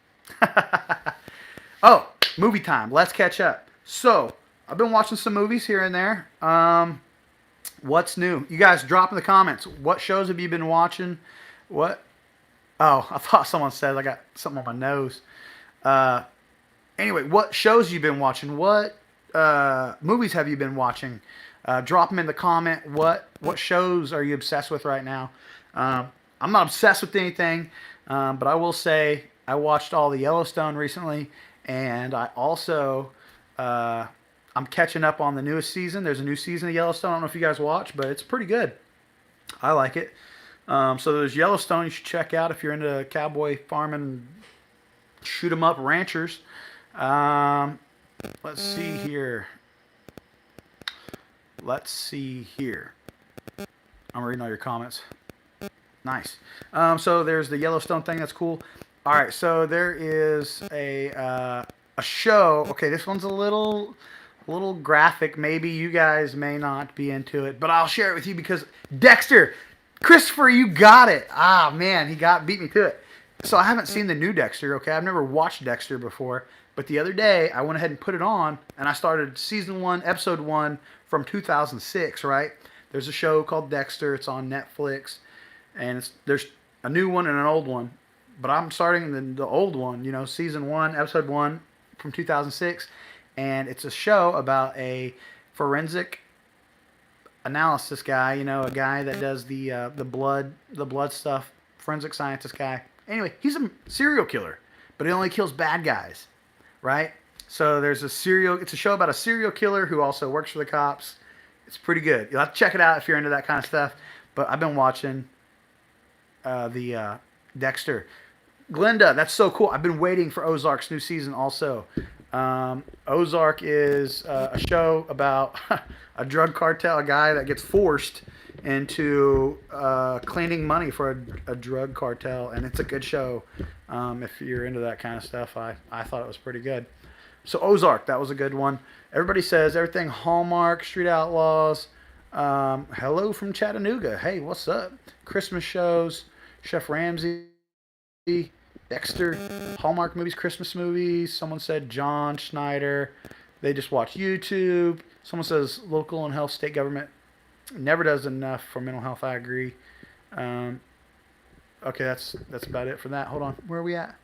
Oh, movie time. Let's catch up. So, I've been watching some movies here and there. What's new? You guys drop in the comments. What shows have you been watching? What? Oh, I thought someone said I got something on my nose. Anyway, what shows you been watching? What movies have you been watching? Drop them in the comment. What shows are you obsessed with right now? I'm not obsessed with anything, but I will say I watched all the Yellowstone recently, and I also I'm catching up on the newest season. There's a new season of Yellowstone. I don't know if you guys watch, but it's pretty good. I like it. So there's Yellowstone you should check out if you're into cowboy farming, shoot 'em up ranchers. Let's see here. Let's see here. I'm reading all your comments. Nice. So there's the Yellowstone thing. That's cool. All right. So there is a show. Okay, this one's a little graphic. Maybe you guys may not be into it, but I'll share it with you because Dexter, Christopher, you got it. Ah man, he beat me to it. So I haven't seen the new Dexter. Okay, I've never watched Dexter before, but the other day I went ahead and put it on, and I started season 1, episode 1 from 2006. Right? There's a show called Dexter. It's on Netflix, and there's a new one and an old one. But I'm starting the old one. Season 1, episode 1 from 2006, and it's a show about a forensic analysis guy. A guy that does the blood stuff. Forensic scientist guy. Anyway, he's a serial killer, but he only kills bad guys, right? So it's a show about a serial killer who also works for the cops. It's pretty good. You'll have to check it out if you're into that kind of stuff. But I've been watching the Dexter. Glenda, that's so cool. I've been waiting for Ozark's new season also. Ozark is a show about a drug cartel, a guy that gets forced into cleaning money for a drug cartel, and it's a good show. If you're into that kind of stuff, I thought it was pretty good. So Ozark, that was a good one. Everybody says everything Hallmark, Street Outlaws. Hello from Chattanooga. Hey, what's up? Christmas shows, Chef Ramsay, Dexter, Hallmark movies, Christmas movies. Someone said John Schneider. They just watch YouTube. Someone says local and health, state government never does enough for mental health. I agree. Okay, that's about it for that. Hold on, where are we at?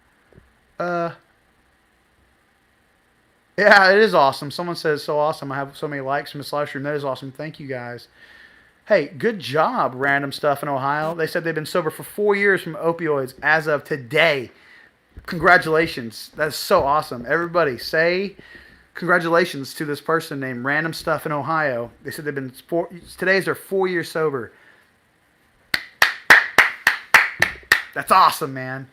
Yeah, it is awesome. Someone says so awesome. I have so many likes from this live stream. That is awesome. Thank you guys. Hey, good job, Random Stuff in Ohio. They said they've been sober for 4 years from opioids as of today. Congratulations. That's so awesome. Everybody say congratulations to this person named Random Stuff in Ohio. They said today's their 4 years sober. That's awesome, man.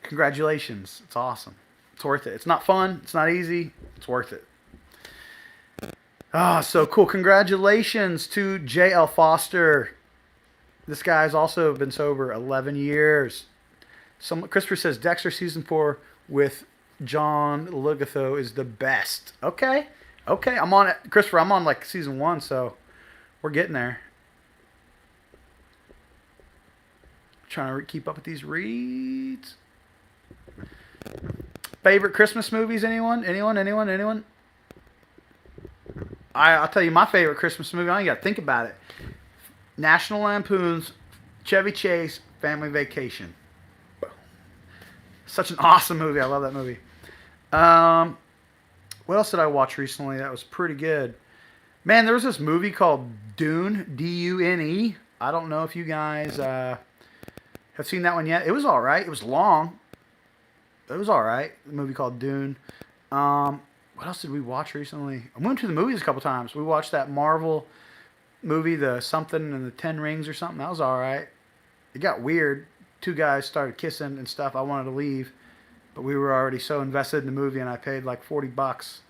Congratulations. It's awesome. It's worth it. It's not fun. It's not easy. It's worth it. So cool. Congratulations to J.L. Foster. This guy's also been sober 11 years. Christopher says Dexter season 4 with John Lithgow is the best. Okay. I'm on it. Christopher, I'm on like season 1, so we're getting there. Trying to keep up with these reads. Favorite Christmas movies? Anyone? I'll tell you my favorite Christmas movie. I ain't got to think about it. National Lampoon's Chevy Chase Family Vacation. Such an awesome movie. I love that movie. What else did I watch recently that was pretty good? Man, there was this movie called Dune, D-U-N-E. I don't know if you guys have seen that one yet. It was all right. It was long. It was all right. The movie called Dune. What else did we watch recently? I went to the movies a couple times. We watched that Marvel movie, the something and the 10 Rings or something. That was all right. It got weird. 2 guys started kissing and stuff. I wanted to leave, but we were already so invested in the movie, and I paid like $40,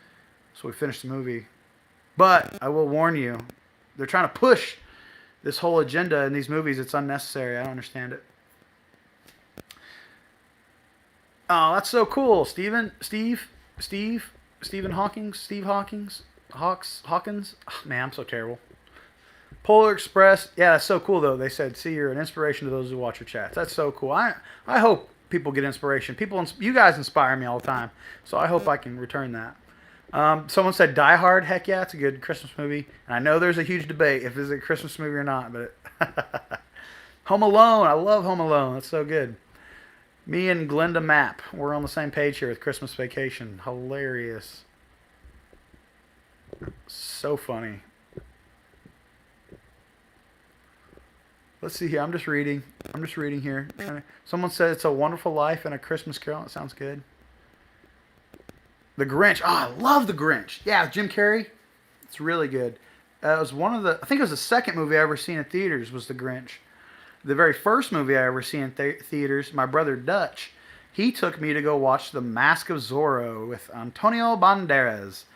so we finished the movie. But I will warn you, they're trying to push this whole agenda in these movies. It's unnecessary. I don't understand it. Oh, that's so cool, Stephen Hawkins. Oh, man, I'm so terrible. Polar Express. Yeah, that's so cool, though. They said, see, you're an inspiration to those who watch your chats. That's so cool. I hope people get inspiration. You guys inspire me all the time, so I hope I can return that. Someone said Die Hard. Heck yeah, it's a good Christmas movie. And I know there's a huge debate if it's a Christmas movie or not, but Home Alone. I love Home Alone. That's so good. Me and Glenda Mapp. We're on the same page here with Christmas Vacation. Hilarious. So funny. Let's see here. I'm just reading here. Someone said It's a Wonderful Life and A Christmas Carol. That sounds good. The Grinch. Oh, I love The Grinch. Yeah, Jim Carrey. It's really good. It was I think it was the second movie I ever seen in theaters was The Grinch. The very first movie I ever seen in theaters, my brother Dutch, he took me to go watch The Mask of Zorro with Antonio Banderas.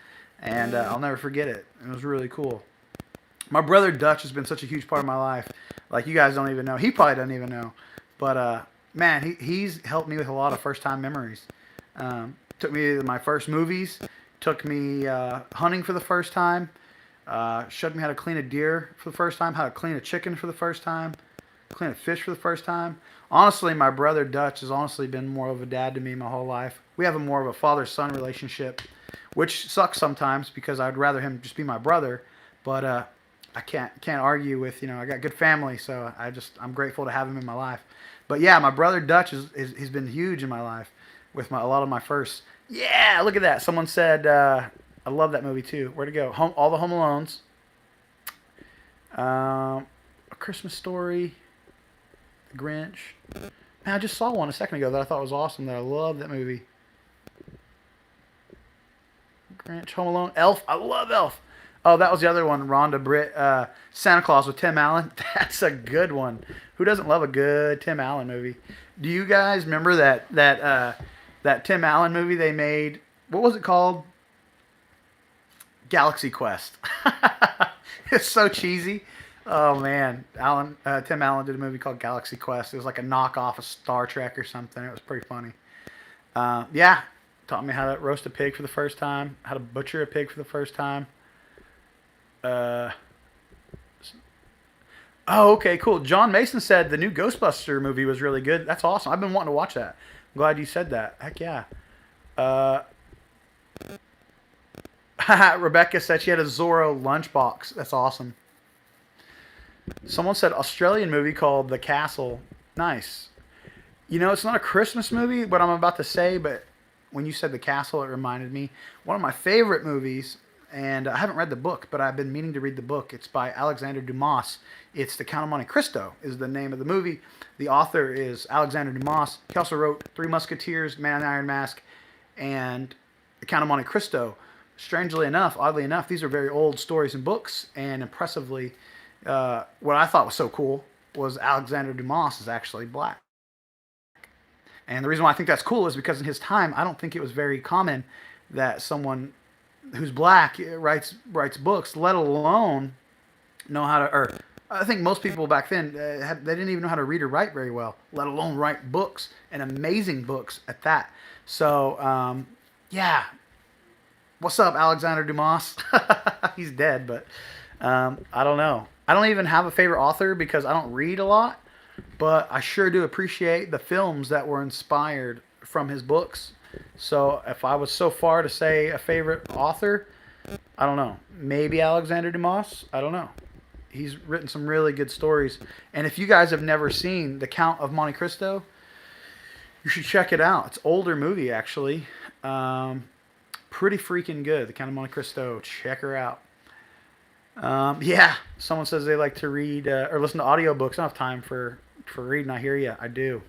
and I'll never forget it. It was really cool. My brother Dutch has been such a huge part of my life. Like you guys don't even know. He probably doesn't even know. But man, he's helped me with a lot of first time memories. Took me to my first movies. Took me hunting for the first time. Showed me how to clean a deer for the first time. How to clean a chicken for the first time. Clean a fish for the first time. Honestly, my brother Dutch has honestly been more of a dad to me my whole life. We have a more of a father-son relationship, which sucks sometimes because I'd rather him just be my brother. But I can't argue with, I got good family, so I'm grateful to have him in my life. But yeah, my brother Dutch he's been huge in my life with a lot of my firsts. Yeah, look at that. Someone said I love that movie too. Where'd it go? All the Home Alones. A Christmas Story. The Grinch. Man, I just saw one a second ago that I thought was awesome. That I love that movie. Grinch, Home Alone, Elf. I love Elf. Oh, that was the other one. Rhonda Britt, Santa Claus with Tim Allen. That's a good one. Who doesn't love a good Tim Allen movie? Do you guys remember that Tim Allen movie they made? What was it called? Galaxy Quest. It's so cheesy. Oh man, Tim Allen did a movie called Galaxy Quest. It was like a knockoff of Star Trek or something. It was pretty funny. Yeah, taught me how to roast a pig for the first time, how to butcher a pig for the first time. Oh, okay, cool. John Mason said the new Ghostbuster movie was really good. That's awesome. I've been wanting to watch that. I'm glad you said that. Heck yeah. Uh, Rebecca said she had a Zorro lunchbox. That's awesome. Someone said Australian movie called The Castle. Nice. It's not a Christmas movie, what I'm about to say, but when you said The Castle, it reminded me. One of my favorite movies, and I haven't read the book, but I've been meaning to read the book. It's by Alexander Dumas. It's The Count of Monte Cristo is the name of the movie. The author is Alexander Dumas. He also wrote Three Musketeers, Man in the Iron Mask, and The Count of Monte Cristo. Strangely enough, oddly enough, these are very old stories and books, and impressively, what I thought was so cool was Alexander Dumas is actually black. And the reason why I think that's cool is because in his time, I don't think it was very common that someone who's black writes books, let alone know how to. Or I think most people back then they didn't even know how to read or write very well, let alone write books and amazing books at that. So yeah, what's up, Alexander Dumas? He's dead, but I don't know. I don't even have a favorite author because I don't read a lot, but I sure do appreciate the films that were inspired from his books. So if I was so far to say a favorite author, I don't know. Maybe Alexander Dumas? I don't know. He's written some really good stories. And if you guys have never seen The Count of Monte Cristo, you should check it out. It's an older movie, actually. Pretty freaking good. The Count of Monte Cristo. Check her out. Yeah, someone says they like to read or listen to audiobooks. I don't have time for reading. I hear you. I do.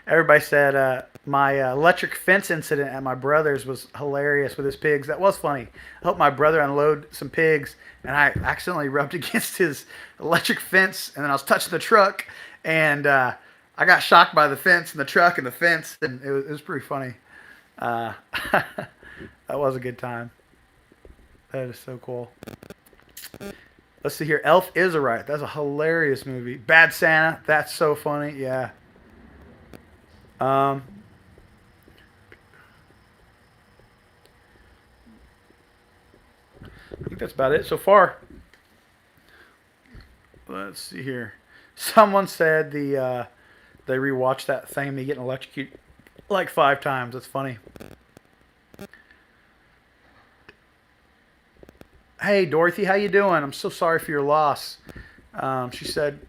Everybody said my electric fence incident at my brother's was hilarious with his pigs. That was funny. I helped my brother unload some pigs, and I accidentally rubbed against his electric fence, and then I was touching the truck, and I got shocked by the fence and the truck and the fence, and it was pretty funny. That was a good time. That is so cool. Let's see here. Elf is a Right. That's a hilarious movie. Bad Santa. That's so funny. Yeah. I think that's about it so far. Let's see here. Someone said they rewatched that thing, me getting electrocuted like 5 times. That's funny. Hey Dorothy, how you doing? I'm so sorry for your loss. She said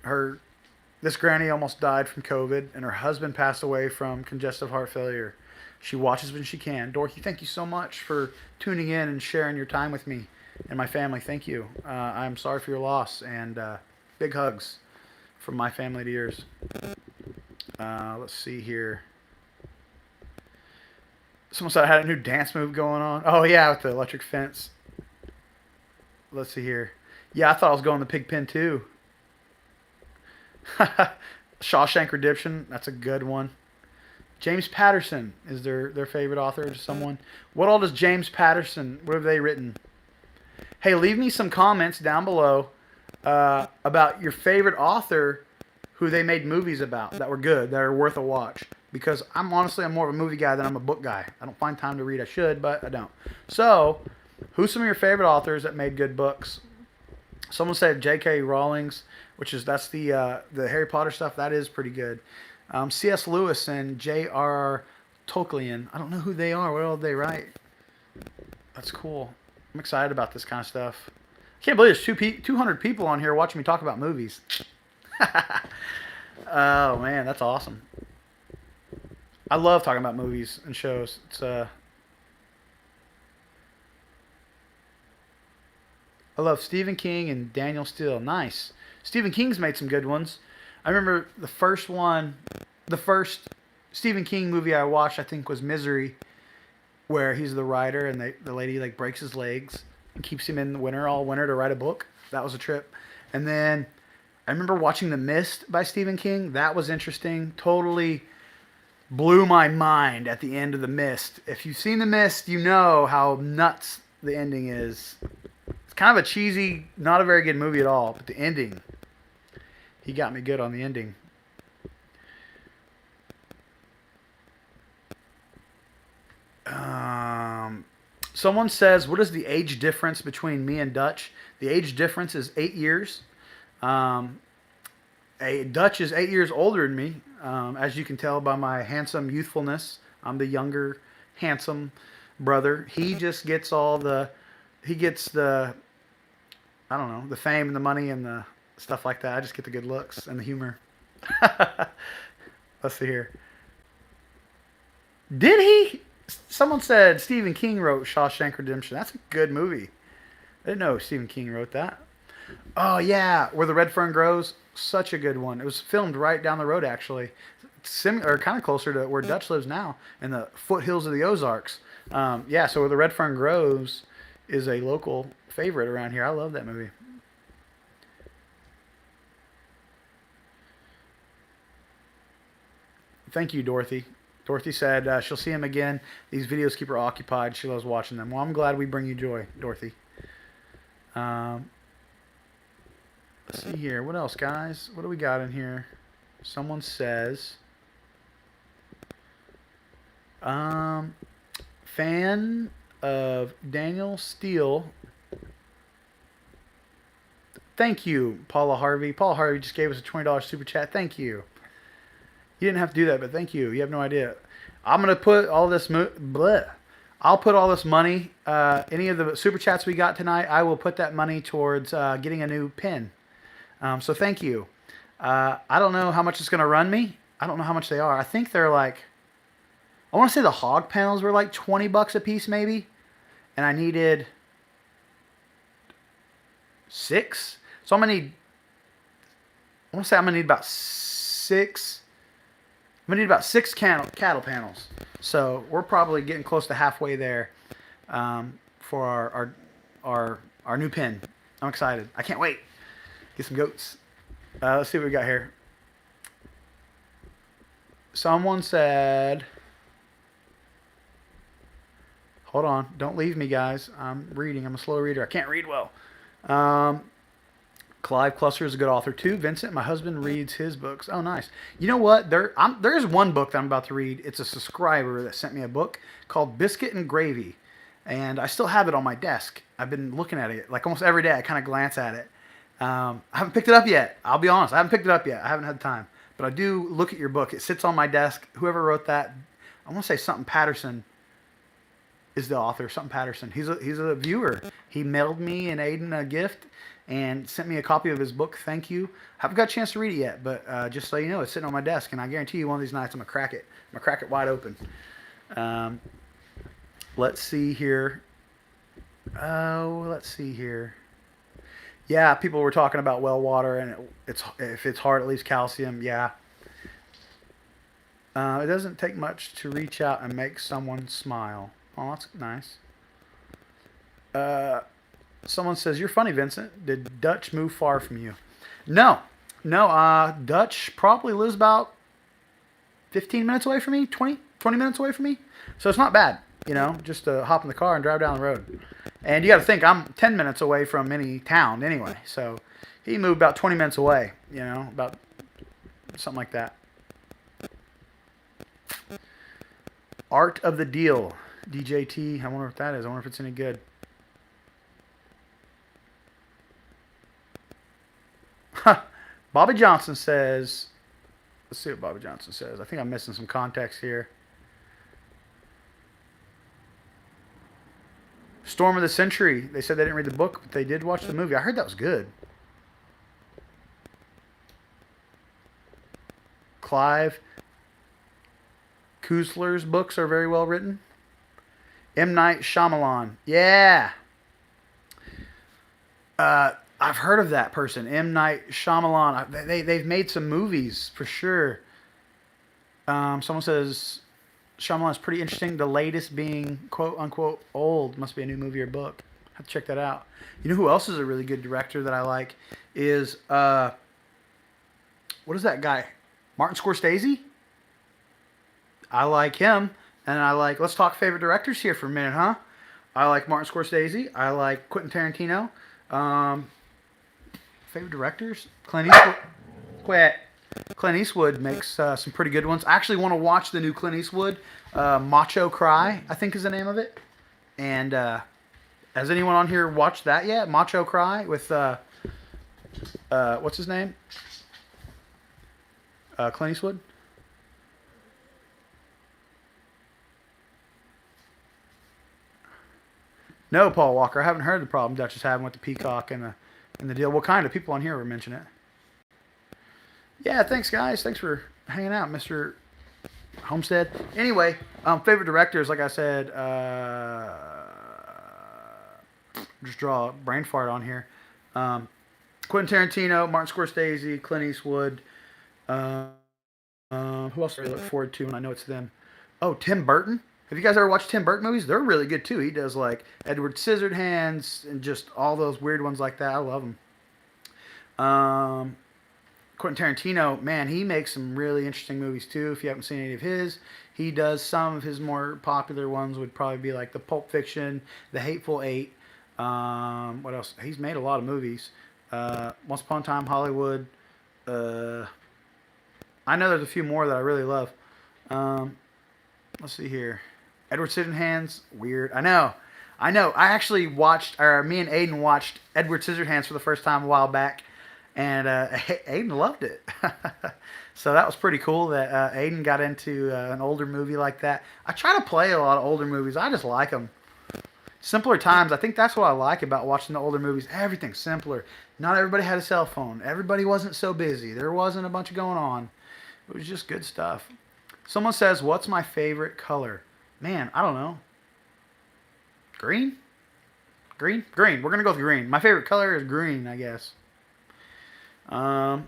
this granny almost died from COVID, and her husband passed away from congestive heart failure. She watches when she can. Dorothy, thank you so much for tuning in and sharing your time with me and my family. Thank you. I'm sorry for your loss, and big hugs from my family to yours. Let's see here. Someone said I had a new dance move going on. Oh yeah, with the electric fence. Let's see here. Yeah, I thought I was going to Pigpen too. Shawshank Redemption. That's a good one. James Patterson is their favorite author to someone. What all does James Patterson, what have they written? Hey, leave me some comments down below about your favorite author who they made movies about that were good, that are worth a watch. Because I'm more of a movie guy than I'm a book guy. I don't find time to read. I should, but I don't. So, who's some of your favorite authors that made good books? Someone said J.K. Rowling's, that's the Harry Potter stuff. That is pretty good. C.S. Lewis and J.R.R. Tolkien. I don't know who they are. What all did they write? That's cool. I'm excited about this kind of stuff. I can't believe there's 200 people on here watching me talk about movies. Oh, man, that's awesome. I love talking about movies and shows. I love Stephen King and Daniel Steele. Nice. Stephen King's made some good ones. I remember the first Stephen King movie I watched, I think, was Misery, where he's the writer and the lady like breaks his legs and keeps him in the winter all winter to write a book. That was a trip. And then I remember watching The Mist by Stephen King. That was interesting. Totally blew my mind at the end of The Mist. If you've seen The Mist, you know how nuts the ending is. It's kind of a cheesy, not a very good movie at all, but the ending, he got me good on the ending. Someone says, what is the age difference between me and Dutch? The age difference is 8 years. Dutch is 8 years older than me, as you can tell by my handsome youthfulness. I'm the younger, handsome brother. He just gets the I don't know, the fame and the money and the stuff like that. I just get the good looks and the humor. Let's see here. Did he? Someone said Stephen King wrote Shawshank Redemption. That's a good movie. I didn't know Stephen King wrote that. Oh, yeah. Where the Red Fern Grows. Such a good one. It was filmed right down the road, actually. Or kind of closer to where Dutch lives now, in the foothills of the Ozarks. Yeah, so Where the Red Fern Grows is a local favorite around here. I love that movie. Thank you, Dorothy. Dorothy said she'll see him again. These videos keep her occupied. She loves watching them. Well, I'm glad we bring you joy, Dorothy. Let's see here. What else, guys? What do we got in here? Someone says, fan of Daniel Steele. Thank you, Paula Harvey. Paula Harvey just gave us a $20 super chat. Thank you. You didn't have to do that, but thank you. You have no idea. I'm going to put all this... I'll put all this money, any of the super chats we got tonight, I will put that money towards getting a new pen. So thank you. I don't know how much it's going to run me. I don't know how much they are. I think they're like... I want to say the hog panels were like $20 a piece maybe. And I needed 6. So I'm going to need... I want to say I'm going to need about 6... I'm going to need about 6 cattle panels. So we're probably getting close to halfway there for our new pen. I'm excited. I can't wait. Get some goats. Let's see what we got here. Someone said... Hold on. Don't leave me, guys. I'm reading. I'm a slow reader. I can't read well. Clive Cluster is a good author too. Vincent, my husband, reads his books. Oh, nice. You know what? There is one book that I'm about to read. It's a subscriber that sent me a book called Biscuit and Gravy. And I still have it on my desk. I've been looking at it like almost every day. I kind of glance at it. I haven't picked it up yet. I'll be honest. I haven't picked it up yet. I haven't had time. But I do look at your book. It sits on my desk. Whoever wrote that, I want to say something Patterson is the author. Something Patterson. He's a viewer. He mailed me and Aiden a gift and sent me a copy of his book. Thank you. Haven't got a chance to read it yet, but just so you know, it's sitting on my desk, and I guarantee you one of these nights I'm going to crack it. I'm going to crack it wide open. Let's see here. Let's see here. Yeah, people were talking about well water, and if it's hard, it leaves calcium. Yeah. It doesn't take much to reach out and make someone smile. Oh, that's nice. Someone says, you're funny, Vincent. Did Dutch move far from you? No. Dutch probably lives about 15 minutes away from me, 20 minutes away from me. So it's not bad, just to hop in the car and drive down the road. And you got to think, I'm 10 minutes away from any town anyway. So he moved about 20 minutes away, about something like that. Art of the Deal. DJT. I wonder what that is. I wonder if it's any good. Bobby Johnson says, let's see what Bobby Johnson says. I think I'm missing some context here. Storm of the Century. They said they didn't read the book, but they did watch the movie. I heard that was good. Clive Kuzler's books are very well written. M. Night Shyamalan. Yeah. I've heard of that person. M. Night Shyamalan. They've made some movies for sure. Someone says Shyamalan is pretty interesting. The latest being quote unquote old. Must be a new movie or book. I have to check that out. You know who else is a really good director that I like is what is that guy? Martin Scorsese. I like him, and I like. Let's talk favorite directors here for a minute, huh? I like Martin Scorsese. I like Quentin Tarantino. Favorite directors? Clint Eastwood. Clint Eastwood makes some pretty good ones. I actually want to watch the new Clint Eastwood, Macho Cry, I think is the name of it. And has anyone on here watched that yet? Macho Cry with what's his name? Clint Eastwood. No, Paul Walker. I haven't heard the problem Dutch is having with the Peacock and the deal. What kind of people on here were mentioning it? Yeah, thanks, guys. Thanks for hanging out, Mr. Homestead. Anyway, favorite directors, like I said, just draw a brain fart on here. Quentin Tarantino, Martin Scorsese, Clint Eastwood. Who else do I look forward to when I know it's them? Oh, Tim Burton. Have you guys ever watched Tim Burton movies? They're really good too. He does like Edward Scissorhands and just all those weird ones like that. I love them. Quentin Tarantino, man, he makes some really interesting movies too. If you haven't seen any of his, he does some of his more popular ones would probably be like the Pulp Fiction, the Hateful Eight. What else? He's made a lot of movies. Once Upon a Time Hollywood. I know there's a few more that I really love. Let's see here. Edward Scissorhands, weird. I know. I actually watched, or me and Aiden watched Edward Scissorhands for the first time a while back, and Aiden loved it. So that was pretty cool that Aiden got into an older movie like that. I try to play a lot of older movies. I just like them. Simpler times. I think that's what I like about watching the older movies. Everything's simpler. Not everybody had a cell phone. Everybody wasn't so busy. There wasn't a bunch going on. It was just good stuff. Someone says, what's my favorite color? Man, I don't know. Green? Green? Green. We're going to go with green. My favorite color is green, I guess. Oh,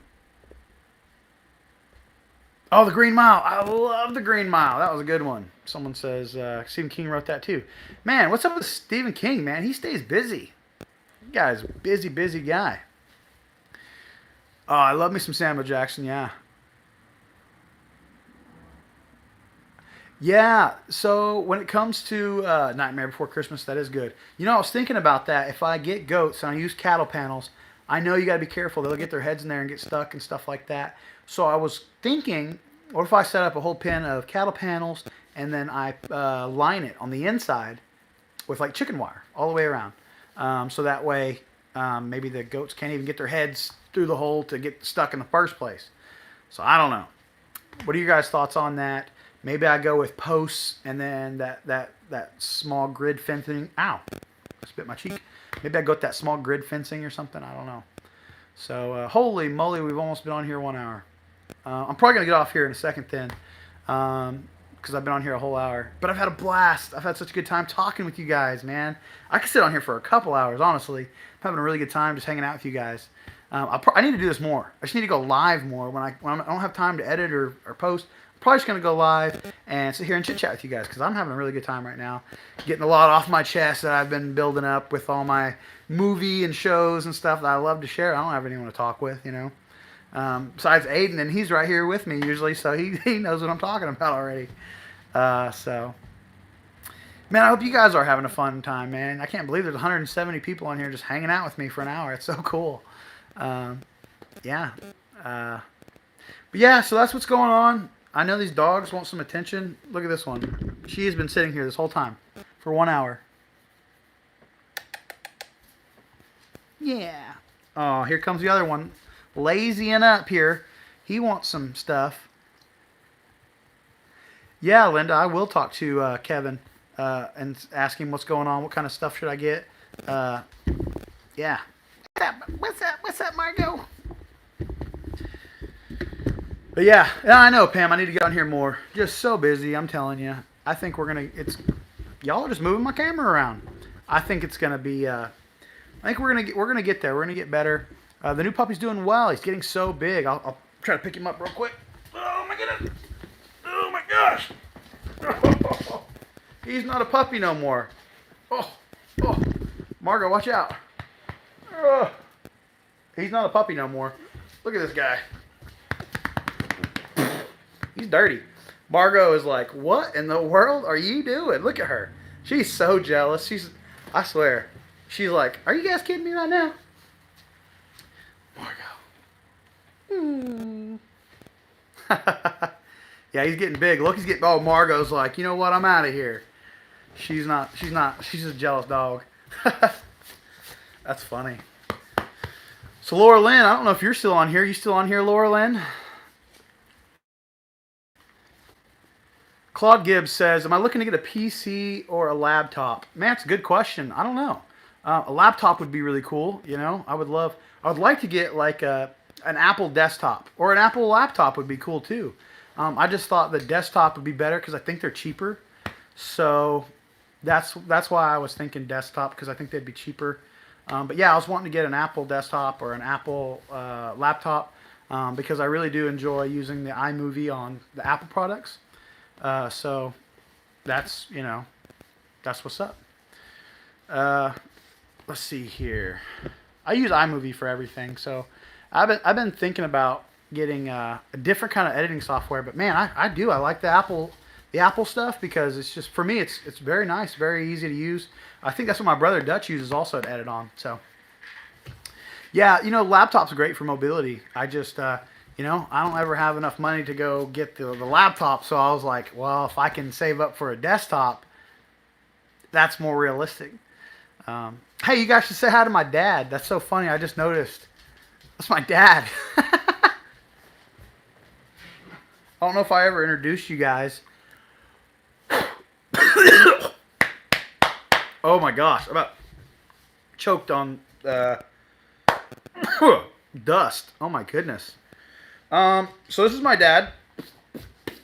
the Green Mile. I love the Green Mile. That was a good one. Someone says, Stephen King wrote that too. Man, what's up with Stephen King, man? He stays busy. You guy's a busy, busy guy. Oh, I love me some Samuel Jackson, yeah. Yeah, so when it comes to Nightmare Before Christmas, that is good. I was thinking about that. If I get goats and I use cattle panels, I know you got to be careful. They'll get their heads in there and get stuck and stuff like that. So I was thinking, what if I set up a whole pen of cattle panels and then I line it on the inside with like chicken wire all the way around. So that way maybe the goats can't even get their heads through the hole to get stuck in the first place. So I don't know. What are your guys' thoughts on that? Maybe I go with posts and then that small grid fencing. Ow, I spit my cheek. Maybe I go with that small grid fencing or something. I don't know. So holy moly, we've almost been on here 1 hour. I'm probably going to get off here in a second then because I've been on here a whole hour. But I've had a blast. I've had such a good time talking with you guys, man. I could sit on here for a couple hours, honestly. I'm having a really good time just hanging out with you guys. I need to do this more. I just need to go live more when I don't have time to edit or post. I'm probably just going to go live and sit here and chit-chat with you guys because I'm having a really good time right now. Getting a lot off my chest that I've been building up with all my movie and shows and stuff that I love to share. I don't have anyone to talk with, Besides Aiden, and he's right here with me usually, so he knows what I'm talking about already. So, man, I hope you guys are having a fun time, man. I can't believe there's 170 people on here just hanging out with me for an hour. It's so cool. Yeah. But yeah, so that's what's going on. I know these dogs want some attention. Look at this one. She has been sitting here this whole time for 1 hour. Yeah. Oh, here comes the other one. Lazying up here. He wants some stuff. Yeah, Linda, I will talk to Kevin and ask him what's going on. What kind of stuff should I get? Yeah. What's up, Margot? But yeah, I know, Pam. I need to get on here more. Just so busy, I'm telling you. I think y'all are just moving my camera around. I think it's gonna be. I think we're gonna get there. We're gonna get better. The new puppy's doing well. He's getting so big. I'll try to pick him up real quick. Oh my goodness! Oh my gosh! He's not a puppy no more. Oh, Margo, watch out! He's not a puppy no more. Look at this guy. He's dirty. Margo is like, what in the world are you doing? Look at her. She's so jealous. I swear. She's like, are you guys kidding me right now? Margo. Yeah, he's getting big. Look, Margo's like, you know what? I'm out of here. She's not. She's just a jealous dog. That's funny. So Laura Lynn, I don't know if you're still on here. You still on here, Laura Lynn? Claude Gibbs says, am I looking to get a PC or a laptop? Man, it's a good question. I don't know. A laptop would be really cool. You know, I would like to get like an Apple desktop or an Apple laptop would be cool too. I just thought the desktop would be better because I think they're cheaper. So that's why I was thinking desktop, because I think they'd be cheaper. But yeah, I was wanting to get an Apple desktop or an Apple laptop because I really do enjoy using the iMovie on the Apple products. So that's what's up. Let's see here. I use iMovie for everything, so I've been thinking about getting a different kind of editing software. But man, I like the Apple stuff because it's just, for me, it's very nice, very easy to use. I think that's what my brother Dutch uses also to edit on. So yeah, laptops are great for mobility. I just I don't ever have enough money to go get the laptop, so I was like, well, if I can save up for a desktop, that's more realistic. Hey, you guys should say hi to my dad. That's so funny. I just noticed. That's my dad. I don't know if I ever introduced you guys. Oh my gosh. I about choked on dust. Oh my goodness. So this is my dad.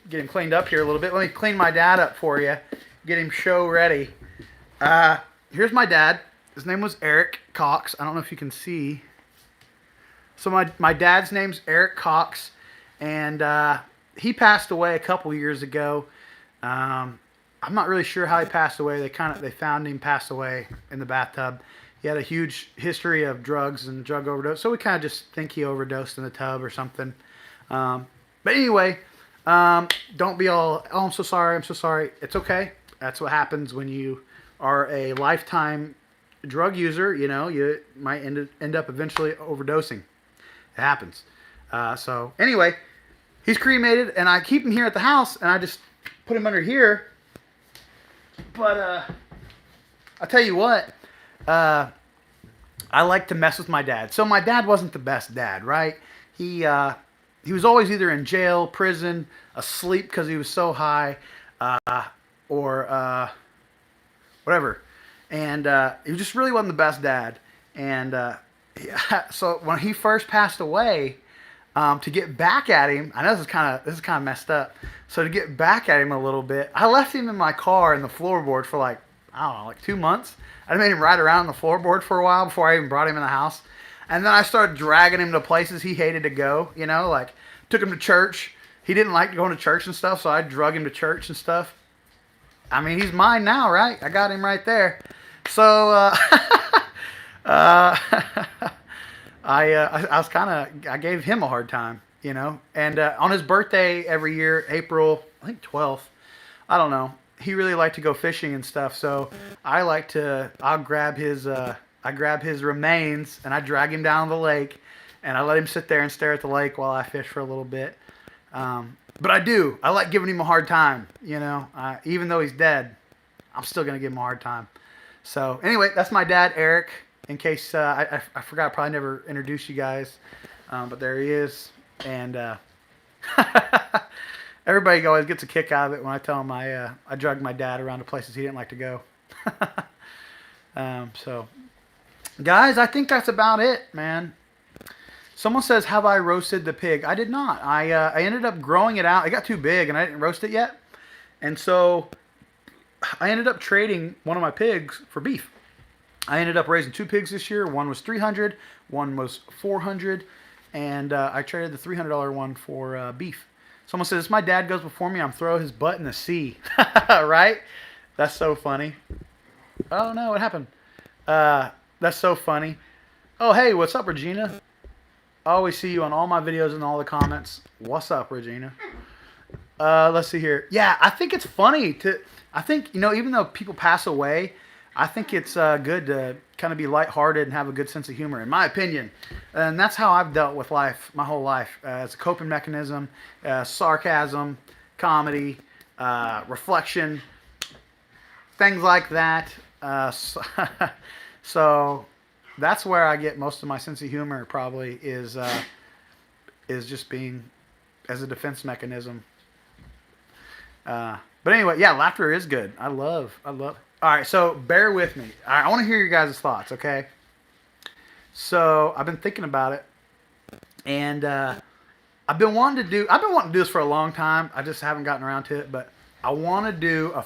Get him cleaned up here a little bit. Let me clean my dad up for you. Get him show ready. Here's my dad. His name was Eric Cox. I don't know if you can see. So my dad's name's Eric Cox, and he passed away a couple years ago. I'm not really sure how he passed away. They found him passed away in the bathtub. He had a huge history of drugs and drug overdose, so we kind of just think he overdosed in the tub or something. But anyway, don't be all, oh, I'm so sorry. It's okay. That's what happens when you are a lifetime drug user. You might end up eventually overdosing. It happens. So anyway, he's cremated, and I keep him here at the house, and I just put him under here. But I'll tell you what, I like to mess with my dad. So my dad wasn't the best dad, right? He was always either in jail, prison, asleep because he was so high, or whatever. And he just really wasn't the best dad. And so when he first passed away, to get back at him, I know this is kind of messed up. So to get back at him a little bit, I left him in my car in the floorboard for like 2 months. I made him ride around the floorboard for a while before I even brought him in the house. And then I started dragging him to places he hated to go, like took him to church. He didn't like going to church and stuff, so I drug him to church and stuff. I mean, he's mine now, right? I got him right there. So, I gave him a hard time, you know. And on his birthday every year, April, I think 12th, I don't know. He really liked to go fishing and stuff, so I'll I grab his remains and I drag him down the lake, and I let him sit there and stare at the lake while I fish for a little bit. But I like giving him a hard time, you know. Even though he's dead, I'm still gonna give him a hard time. So anyway, that's my dad, Eric. In case I forgot, I probably never introduced you guys, but there he is, and everybody always gets a kick out of it when I tell them I drugged my dad around to places he didn't like to go. So, guys, I think that's about it, man. Someone says, "Have I roasted the pig?" I did not. I ended up growing it out. It got too big, and I didn't roast it yet, and so I ended up trading one of my pigs for beef. I ended up raising 2 pigs this year. One was 300, one was 400, and I traded the $300 one for beef. Someone says, "My dad goes before me. I'm throwing his butt in the sea." Right? That's so funny. Oh no, what happened? That's so funny. Oh hey, what's up, Regina? I always see you on all my videos and all the comments. What's up, Regina? Let's see here. Yeah, I think it's funny I think, you know, even though people pass away, I think it's good to kind of be lighthearted and have a good sense of humor, in my opinion. And that's how I've dealt with life my whole life. It's a coping mechanism, sarcasm, comedy, reflection, things like that. So that's where I get most of my sense of humor. Probably is just being as a defense mechanism. But anyway, yeah, laughter is good. I love. All right, so bear with me. I want to hear your guys' thoughts. Okay. So I've been thinking about it, and I've been wanting to do this for a long time. I just haven't gotten around to it, but I want to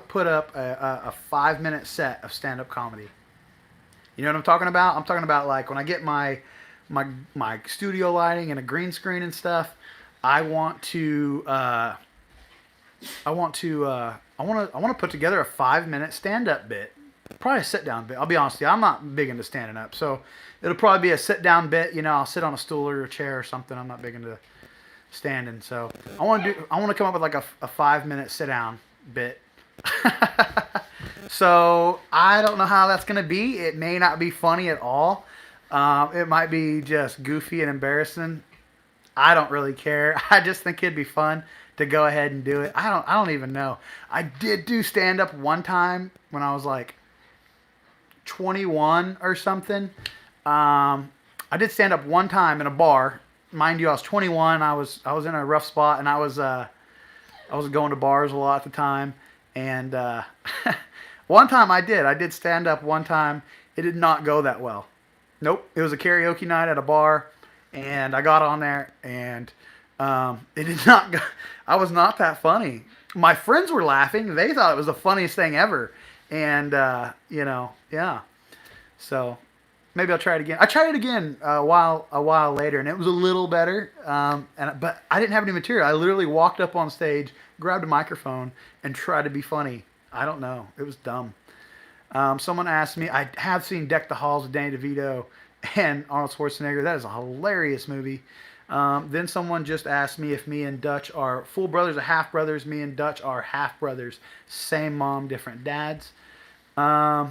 put up a 5-minute set of stand-up comedy. You know what I'm talking about? I'm talking about like when I get my studio lighting and a green screen and stuff. I want to put together a 5-minute stand-up bit. Probably a sit-down bit. I'll be honest with you, I'm not big into standing up, so it'll probably be a sit-down bit. You know, I'll sit on a stool or a chair or something. I'm not big into standing, so I want to come up with like a 5-minute sit-down bit. So I don't know how that's gonna be. It may not be funny at all. It might be just goofy and embarrassing. I don't really care. I just think it'd be fun to go ahead and do it. I don't even know. I did do stand up one time when I was like 21 or something. I did stand up one time in a bar. Mind you, I was 21. I was in a rough spot, and I was going to bars a lot at the time. And one time I did stand up one time. It did not go that well. Nope. It was a karaoke night at a bar, and I got on there, and it did not go. I was not that funny. My friends were laughing. They thought it was the funniest thing ever. And, yeah. So maybe I'll try it again. I tried it again a while later, and it was a little better. But I didn't have any material. I literally walked up on stage, grabbed a microphone, and tried to be funny. I don't know. It was dumb. Someone asked me, I have seen Deck the Halls with Danny DeVito and Arnold Schwarzenegger. That is a hilarious movie. Then someone just asked me if me and Dutch are full brothers or half brothers. Me and Dutch are half brothers. Same mom, different dads. Yeah.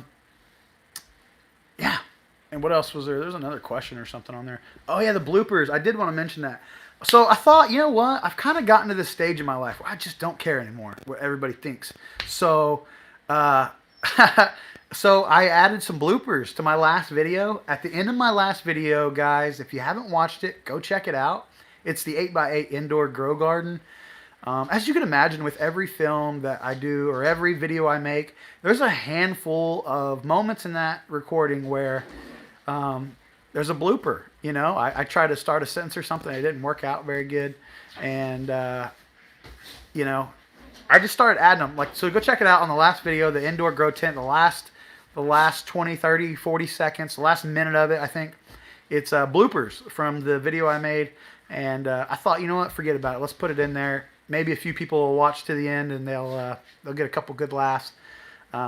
And what else was there? There's another question or something on there. Oh, yeah, the bloopers. I did want to mention that. So I thought, you know what? I've kind of gotten to this stage in my life where I just don't care anymore what everybody thinks. So, so I added some bloopers to my last video. At the end of my last video, guys, if you haven't watched it, go check it out. It's the 8x8 indoor grow garden. As you can imagine, with every film that I do or every video I make, there's a handful of moments in that recording where there's a blooper. You know, I tried to start a sentence or something. It didn't work out very good. And, you know, I just started adding them. So go check it out on the last video, the indoor grow tent, the last 20, 30, 40 seconds, the last minute of it, I think. It's bloopers from the video I made. And I thought, you know what, forget about it. Let's put it in there. Maybe a few people will watch to the end, and they'll get a couple good laughs.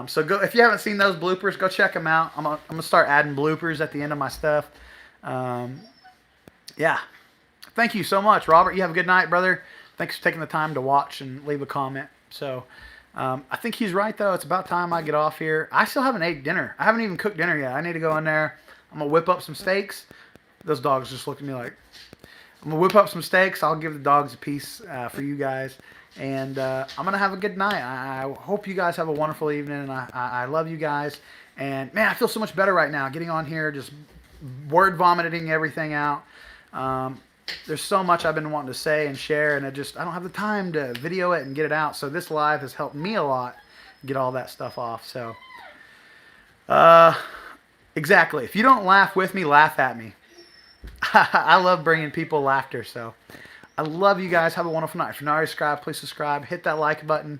So go if you haven't seen those bloopers, go check them out. I'm gonna start adding bloopers at the end of my stuff. Yeah. Thank you so much, Robert. You have a good night, brother. Thanks for taking the time to watch and leave a comment. So I think he's right, though. It's about time I get off here. I still haven't ate dinner. I haven't even cooked dinner yet. I need to go in there. I'm going to whip up some steaks. Those dogs just look at me like, I'm going to whip up some steaks. I'll give the dogs a piece for you guys. And I'm going to have a good night. I hope you guys have a wonderful evening. And I love you guys. And, man, I feel so much better right now getting on here, just word vomiting everything out. There's so much I've been wanting to say and share, and I don't have the time to video it and get it out. So this live has helped me a lot get all that stuff off. So, exactly. If you don't laugh with me, laugh at me. I love bringing people laughter. So I love you guys. Have a wonderful night. If you're not already subscribed, please subscribe. Hit that like button.